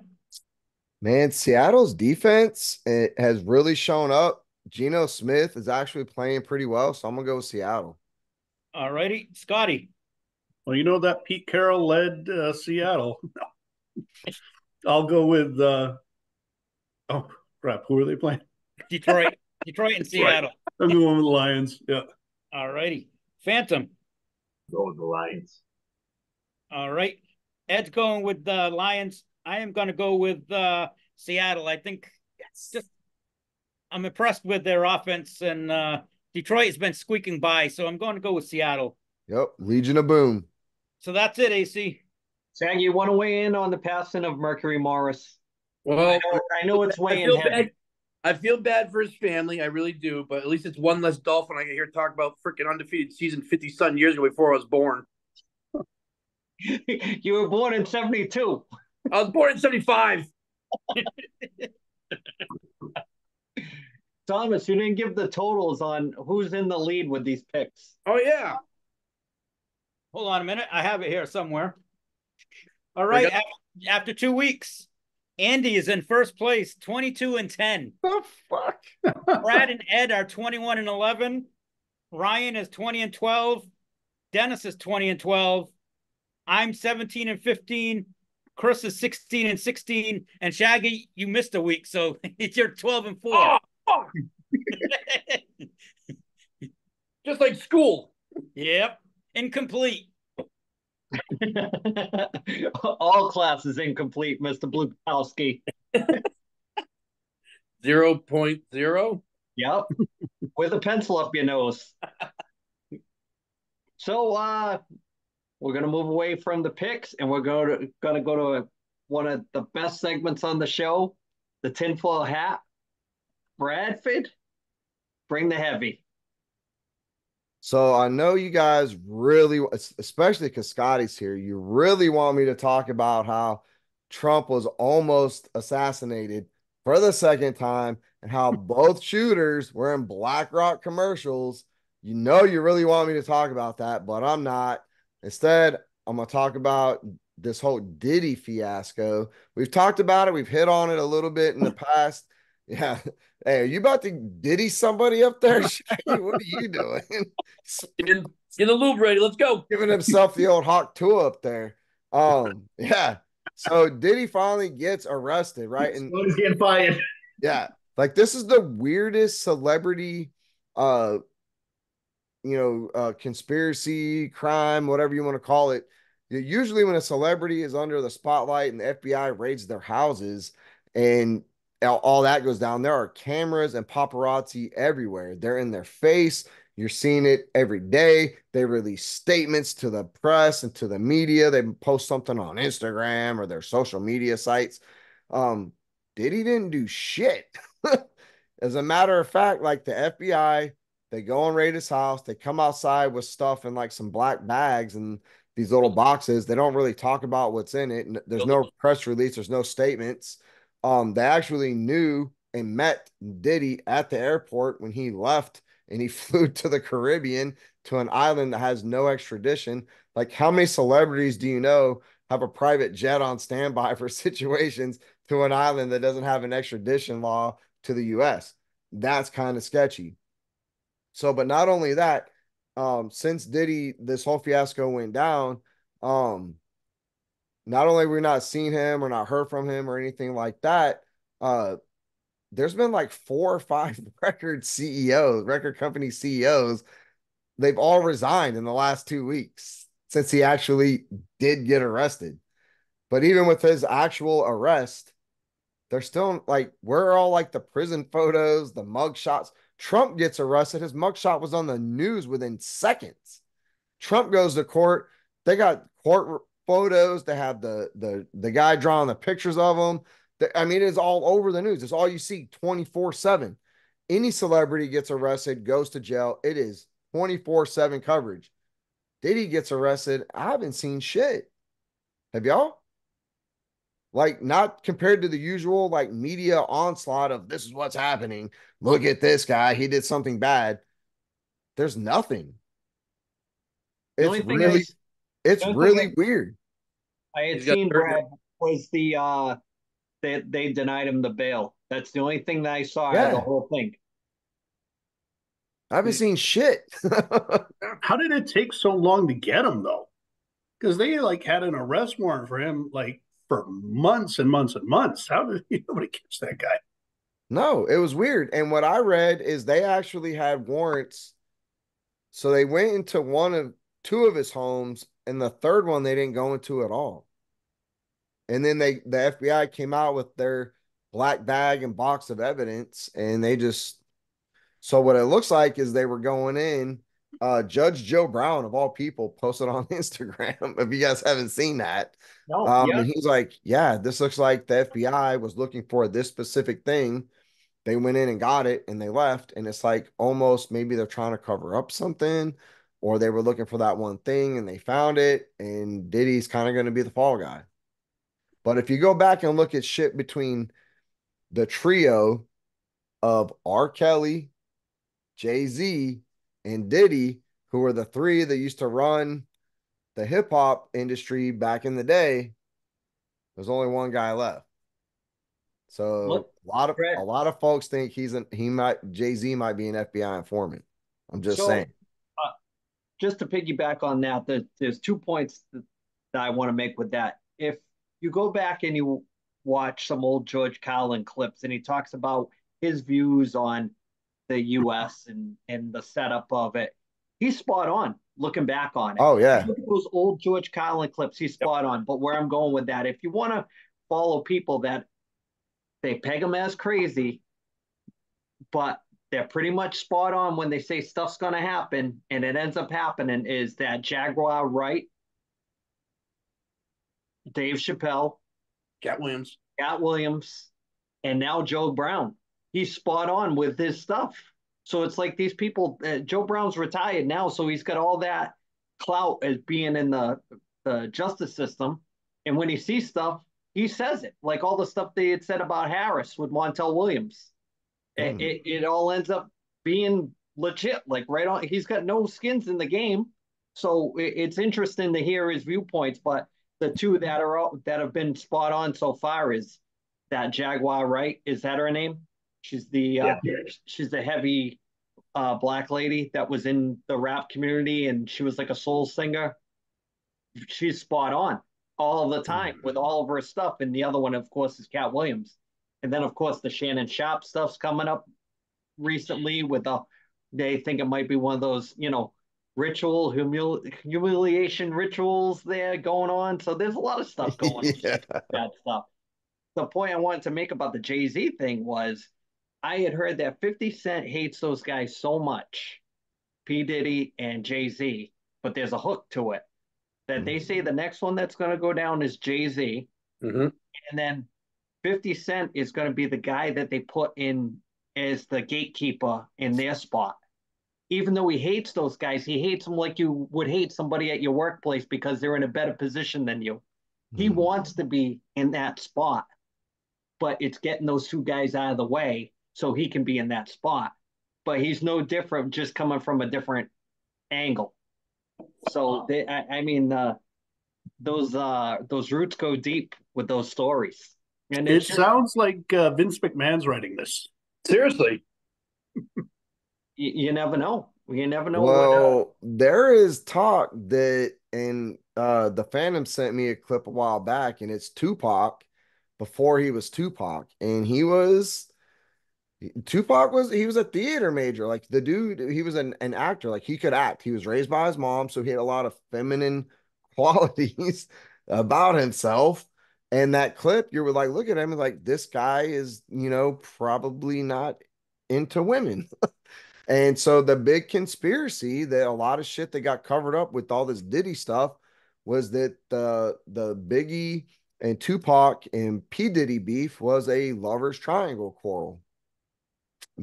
Man, Seattle's defense, it has really shown up. Geno Smith is actually playing pretty well, so I'm gonna go with Seattle. All righty. Scotty. Well, you know that Pete Carroll led Seattle. I'll go with oh crap, who are they playing? Detroit. Detroit and Seattle. I'm going with the Lions. Yeah. All righty. Phantom. Go with the Lions. All right. Ed's going with the Lions. I am going to go with Seattle. I think just I'm impressed with their offense, and Detroit has been squeaking by, so I'm going to go with Seattle. Yep, Legion of Boom. So that's it, AC. Shaggy, you want to weigh in on the passing of Mercury Morris? Well, I know it's weighing heavy. I feel bad for his family. I really do. But at least it's one less Dolphin I can hear talk about freaking undefeated season 50-some years ago before I was born. You were born in 72. I was born in 75. Thomas, you didn't give the totals on who's in the lead with these picks. Oh, yeah. Hold on a minute. I have it here somewhere. All right. After 2 weeks, Andy is in first place, 22-10. The fuck? Brad and Ed are 21-11. Ryan is 20-12. Dennis is 20-12. I'm 17-15. Chris is 16-16. And Shaggy, you missed a week, so you're 12-4. Oh, fuck. Just like school. Yep. Incomplete. All classes incomplete, Mr. Blukowski. 0.0. Yep. With a pencil up your nose. So we're gonna move away from the picks, and we're gonna go to one of the best segments on the show, the tinfoil hat. Bradford, bring the heavy. So I know you guys really, especially because Scotty's here, you really want me to talk about how Trump was almost assassinated for the second time and how both shooters were in BlackRock commercials. You know, you really want me to talk about that, but I'm not. Instead, I'm going to talk about this whole Diddy fiasco. We've talked about it. We've hit on it a little bit in the past. Yeah. Hey, are you about to Diddy somebody up there, Shaggy? What are you doing? Get the lube ready. Let's go. Giving himself the old hawk tool up there. Yeah. So Diddy finally gets arrested, right? And he's getting fired. yeah, like this is the weirdest celebrity conspiracy, crime, whatever you want to call it. Usually when a celebrity is under the spotlight and the FBI raids their houses and all that goes down, there are cameras and paparazzi everywhere. They're in their face. You're seeing it every day. They release statements to the press and to the media. They post something on Instagram or their social media sites. Diddy didn't do shit. As a matter of fact, like the FBI, they go and raid his house. They come outside with stuff in like some black bags and these little boxes. They don't really talk about what's in it. And there's no press release. There's no statements. They actually knew and met Diddy at the airport when he left and he flew to the Caribbean to an island that has no extradition. Like, how many celebrities do you know have a private jet on standby for situations to an island that doesn't have an extradition law to the US? That's kind of sketchy. So, but not only that, since Diddy, this whole fiasco went down, not only we not seen him or not heard from him or anything like that, there's been like 4 or 5 record company CEOs. They've all resigned in the last 2 weeks since he actually did get arrested. But even with his actual arrest, they're still like, where are all like the prison photos, the mug shots? Trump gets arrested. His mugshot was on the news within seconds. Trump goes to court. They got court photos. They have the guy drawing the pictures of him. I mean, it's all over the news. It's all you see 24/7. Any celebrity gets arrested, goes to jail. It is 24/7 coverage. Diddy gets arrested. I haven't seen shit. Have y'all? Like, not compared to the usual like media onslaught of this is what's happening. Look at this guy. He did something bad. There's nothing. It's really weird. I had seen, Brad, was they denied him the bail. That's the only thing that I saw out of the whole thing. I haven't seen shit. How did it take so long to get him though? Because they like had an arrest warrant for him like for months and months and months. How did nobody catch that guy? No, it was weird. And what I read is they actually had warrants. So they went into 2 of his homes, and the third one they didn't go into at all. And then the FBI came out with their black bag and box of evidence, and they just, so what it looks like is they were going in. Judge Joe Brown, of all people, posted on Instagram. If you guys haven't seen that, and he's like, "Yeah, this looks like the FBI was looking for this specific thing. They went in and got it, and they left. And it's like almost maybe they're trying to cover up something, or they were looking for that one thing and they found it. And Diddy's kind of going to be the fall guy. But if you go back and look at shit between the trio of R. Kelly, Jay-Z, and Diddy, who were the 3 that used to run the hip hop industry back in the day, there's only one guy left. So a lot of folks think Jay-Z might be an FBI informant. I'm just saying. Just to piggyback on that, there's 2 points that I want to make with that. If you go back and you watch some old George Carlin clips, and he talks about his views on the U.S. and the setup of it, he's spot on looking back on it. Oh, yeah. Look at those old George Carlin clips, he's spot on. But where I'm going with that, if you want to follow people that they peg them as crazy, but they're pretty much spot on when they say stuff's going to happen, and it ends up happening, is that Jaguar Wright, Dave Chappelle, Cat Williams, and now Joe Brown. He's spot on with his stuff. So it's like these people, Joe Brown's retired now, so he's got all that clout as being in the justice system. And when he sees stuff, he says it. Like all the stuff they had said about Harris with Montel Williams. It all ends up being legit, like right on. He's got no skins in the game. So it's interesting to hear his viewpoints, but the 2 that have been spot on so far is that Jaguar Wright. Is that her name? She's the she's the heavy black lady that was in the rap community, and she was like a soul singer. She's spot on all the time with all of her stuff. And the other one, of course, is Cat Williams. And then, of course, the Shannon Sharpe stuff's coming up recently with they think it might be one of those, humiliation rituals there going on. So there's a lot of stuff going on. That stuff. The point I wanted to make about the Jay-Z thing was I had heard that 50 Cent hates those guys so much, P. Diddy and Jay-Z, but there's a hook to it, that they say the next one that's going to go down is Jay-Z. And then 50 Cent is going to be the guy that they put in as the gatekeeper in their spot. Even though he hates those guys, he hates them like you would hate somebody at your workplace because they're in a better position than you. He wants to be in that spot, but it's getting those 2 guys out of the way so he can be in that spot. But he's no different, just coming from a different angle. So those roots go deep with those stories. And it sounds like Vince McMahon's writing this. Seriously. You never know. You never know Well, there is talk that, and the Phantom sent me a clip a while back, and it's Tupac before he was Tupac, and he was a theater major. Like the dude, he was an actor. Like he could act. He was raised by his mom, so he had a lot of feminine qualities about himself. And that clip, you were like, look at him, and like this guy is, probably not into women. And so the big conspiracy that a lot of shit that got covered up with all this Diddy stuff was that the Biggie and Tupac and P Diddy beef was a lovers triangle quarrel.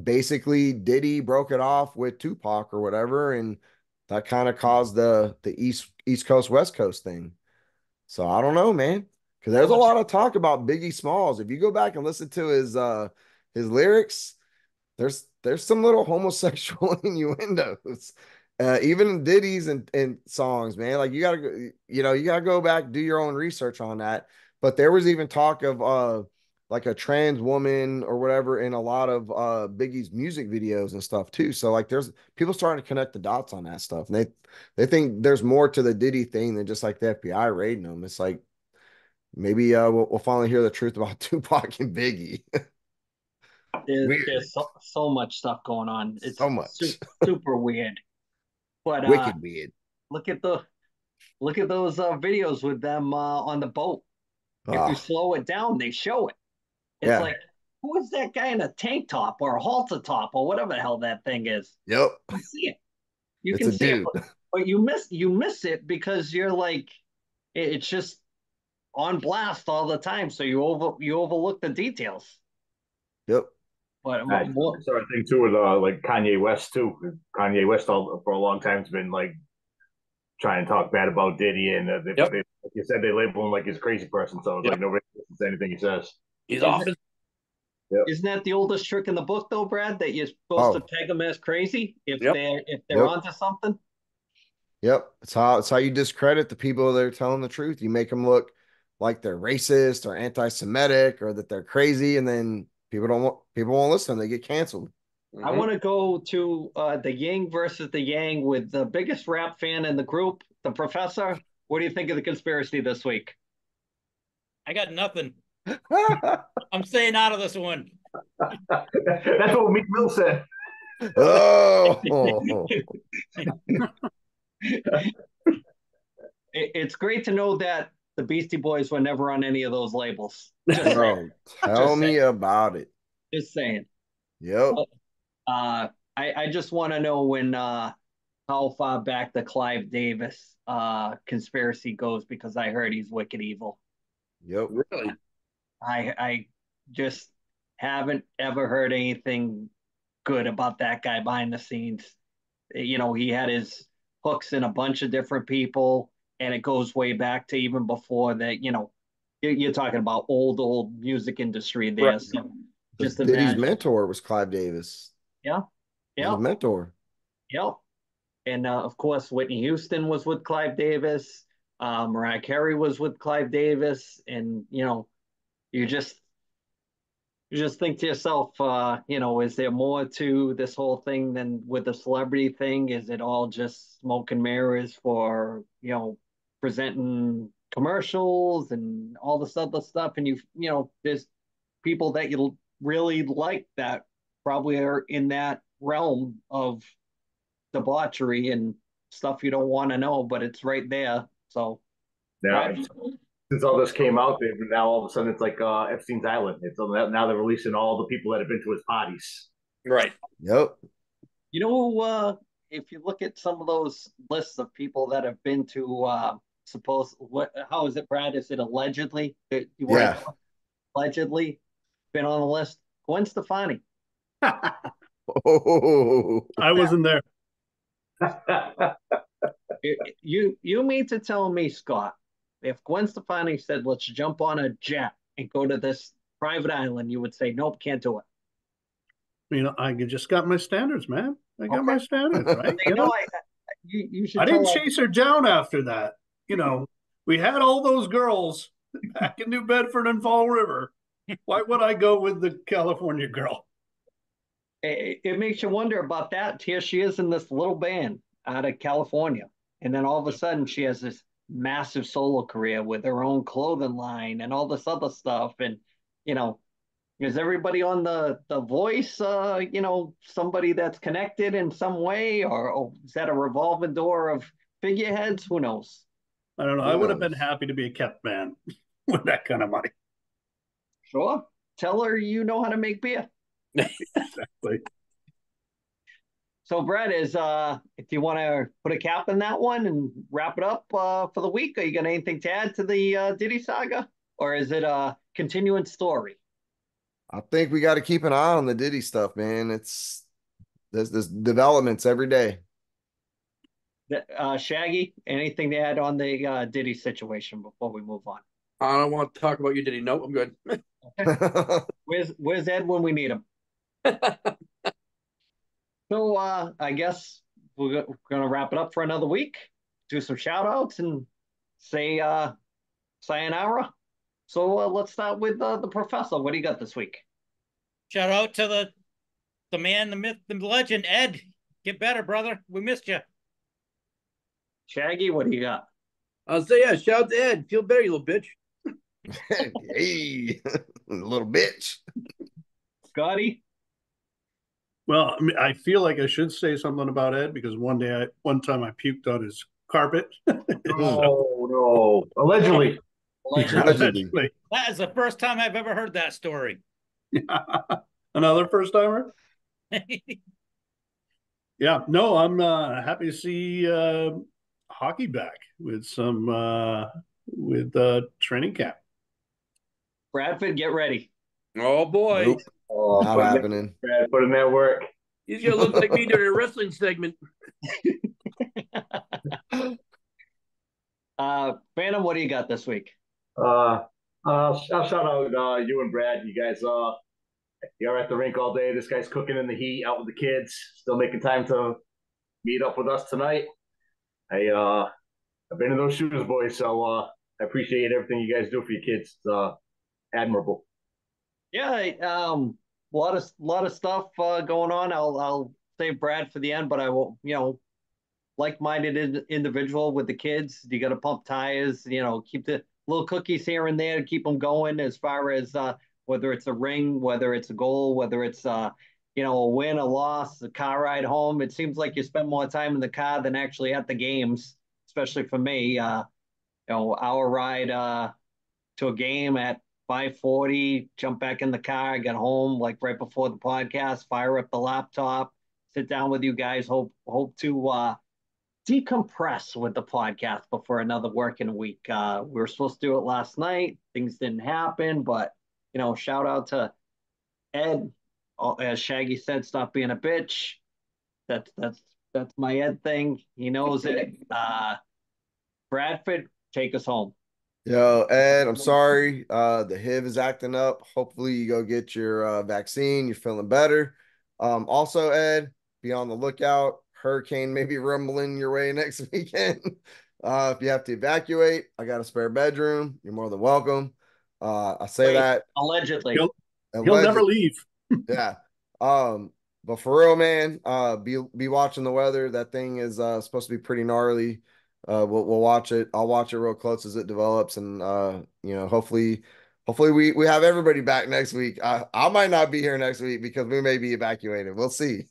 Basically, Diddy broke it off with Tupac or whatever, and that kind of caused the East Coast West Coast thing. So I don't know, man, because there's a lot of talk about Biggie Smalls. If you go back and listen to his lyrics, there's some little homosexual innuendos, even in ditties and songs, man. Like you gotta go back, do your own research on that. But there was even talk of like a trans woman or whatever in a lot of Biggie's music videos and stuff too. So like there's people starting to connect the dots on that stuff. And they think there's more to the Diddy thing than just like the FBI raiding them. It's like maybe we'll finally hear the truth about Tupac and Biggie. there's so much stuff going on. It's So much. super weird. But Wicked weird. look at those videos with them on the boat. If you slow it down, they show it. It's like, who is that guy in a tank top or a halter top or whatever the hell that thing is? Yep. You see it. You It's can a see dude. it, but you miss it because you're like, it's just on blast all the time. So you overlook the details. Yep. But I sort of thing too with like Kanye West too. Kanye West for a long time has been like trying to talk bad about Diddy, and they, like you said, they label him like he's a crazy person. So it's like nobody listens to anything he says. He's off. Isn't that the oldest trick in the book, though, Brad? That you're supposed to peg them as crazy if they're onto something. Yep, it's how you discredit the people that are telling the truth. You make them look like they're racist or anti-Semitic or that they're crazy, and then people won't listen. They get canceled. Mm-hmm. I want to go to the Yin versus the Yang with the biggest rap fan in the group, the Professor. What do you think of the conspiracy this week? I got nothing. I'm staying out of this one. That's what Meek Mill said. Oh. It's great to know that the Beastie Boys were never on any of those labels. Tell me about it. Just saying. Yep. I just want to know when how far back the Clive Davis conspiracy goes, because I heard he's wicked evil. Yep. Really? I just haven't ever heard anything good about that guy behind the scenes. You know, he had his hooks in a bunch of different people, and it goes way back to even before that. You know, you're talking about old music industry there. Right. So just Diddy's mentor was Clive Davis. Yeah. His mentor. Yep. And of course, Whitney Houston was with Clive Davis. Mariah Carey was with Clive Davis, and you know, you just think to yourself, you know, is there more to this whole thing than with the celebrity thing? Is it all just smoke and mirrors for, you know, presenting commercials and all this other stuff? And you know, there's people that you really like that probably are in that realm of debauchery and stuff you don't want to know, but it's right there. So yeah. Since all this came out, now all of a sudden it's like Epstein's Island. It's now they're releasing all the people that have been to his parties. Right. Yep. You know, if you look at some of those lists of people that have been to how is it, Brad? Is it allegedly? Yeah. Allegedly been on the list. Gwen Stefani. Oh, I wasn't there. You mean to tell me, Scott, if Gwen Stefani said, let's jump on a jet and go to this private island, you would say, nope, can't do it? You know, I just got my standards, man. I got my standards, right? You should. I didn't chase her down after that. You know, we had all those girls back in New Bedford and Fall River. Why would I go with the California girl? it makes you wonder about that. Here she is in this little band out of California. And then all of a sudden she has this massive solo career with her own clothing line and all this other stuff. And, you know, is everybody on the Voice, somebody that's connected in some way, or is that a revolving door of figureheads? Who knows? I don't know. I would have been happy to be a kept man with that kind of money. Sure. Tell her you know how to make beer. Exactly. So, Brett, if you want to put a cap in that one and wrap it up for the week, are you got anything to add to the Diddy saga, or is it a continuing story? I think we got to keep an eye on the Diddy stuff, man. There's developments every day. Shaggy, anything to add on the Diddy situation before we move on? I don't want to talk about you, Diddy. Nope, I'm good. Where's Ed when we need him? So I guess we're going to wrap it up for another week, do some shout outs and say sayonara. So let's start with the professor. What do you got this week? Shout out to the man, the myth, the legend, Ed. Get better, brother. We missed you. Shaggy, what do you got? I'll say, yeah, shout out to Ed. Feel better, you little bitch. Hey, little bitch. Scotty? Well, I mean, I feel like I should say something about Ed because one time I puked on his carpet. Oh, no. Allegedly. Allegedly. That is the first time I've ever heard that story. Another first timer? Yeah, no, I'm happy to see hockey back with some training camp. Bradford, get ready. Oh, boy. Nope. Oh, Not happening. Put in that work. He's going to look like me during a wrestling segment. Phantom, what do you got this week? I'll shout out you and Brad. You guys, you're at the rink all day. This guy's cooking in the heat, out with the kids, still making time to meet up with us tonight. I've been in those shoes, boys, so I appreciate everything you guys do for your kids. It's admirable. Yeah, a lot of stuff going on. I'll save Brad for the end, but I will, like-minded individual with the kids. You got to pump tires, keep the little cookies here and there to keep them going as far as whether it's a ring, whether it's a goal, whether it's a win, a loss, a car ride home. It seems like you spend more time in the car than actually at the games, especially for me. Our ride to a game at 5:40, jump back in the car, get home like right before the podcast, fire up the laptop, sit down with you guys, hope to decompress with the podcast before another working week. We were supposed to do it last night. Things didn't happen, but shout out to Ed. As Shaggy said, stop being a bitch. That's my Ed thing. He knows it. Bradford, take us home. Yo, Ed, I'm sorry. The HIV is acting up. Hopefully you go get your vaccine. You're feeling better. Also, Ed, be on the lookout. Hurricane may be rumbling your way next weekend. If you have to evacuate, I got a spare bedroom. You're more than welcome. I say that allegedly. He'll never leave. Yeah. But for real, man, be watching the weather. That thing is supposed to be pretty gnarly. We'll watch it. I'll watch it real close as it develops, and hopefully we have everybody back next week. I might not be here next week because we may be evacuated. We'll see.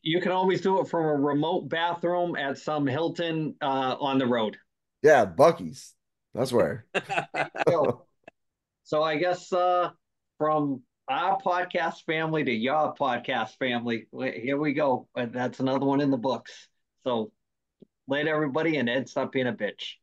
You can always do it from a remote bathroom at some Hilton on the road. Yeah, Buc-ee's. That's where. So I guess from our podcast family to your podcast family, here we go. That's another one in the books. So later, everybody, and Ed, stop being a bitch.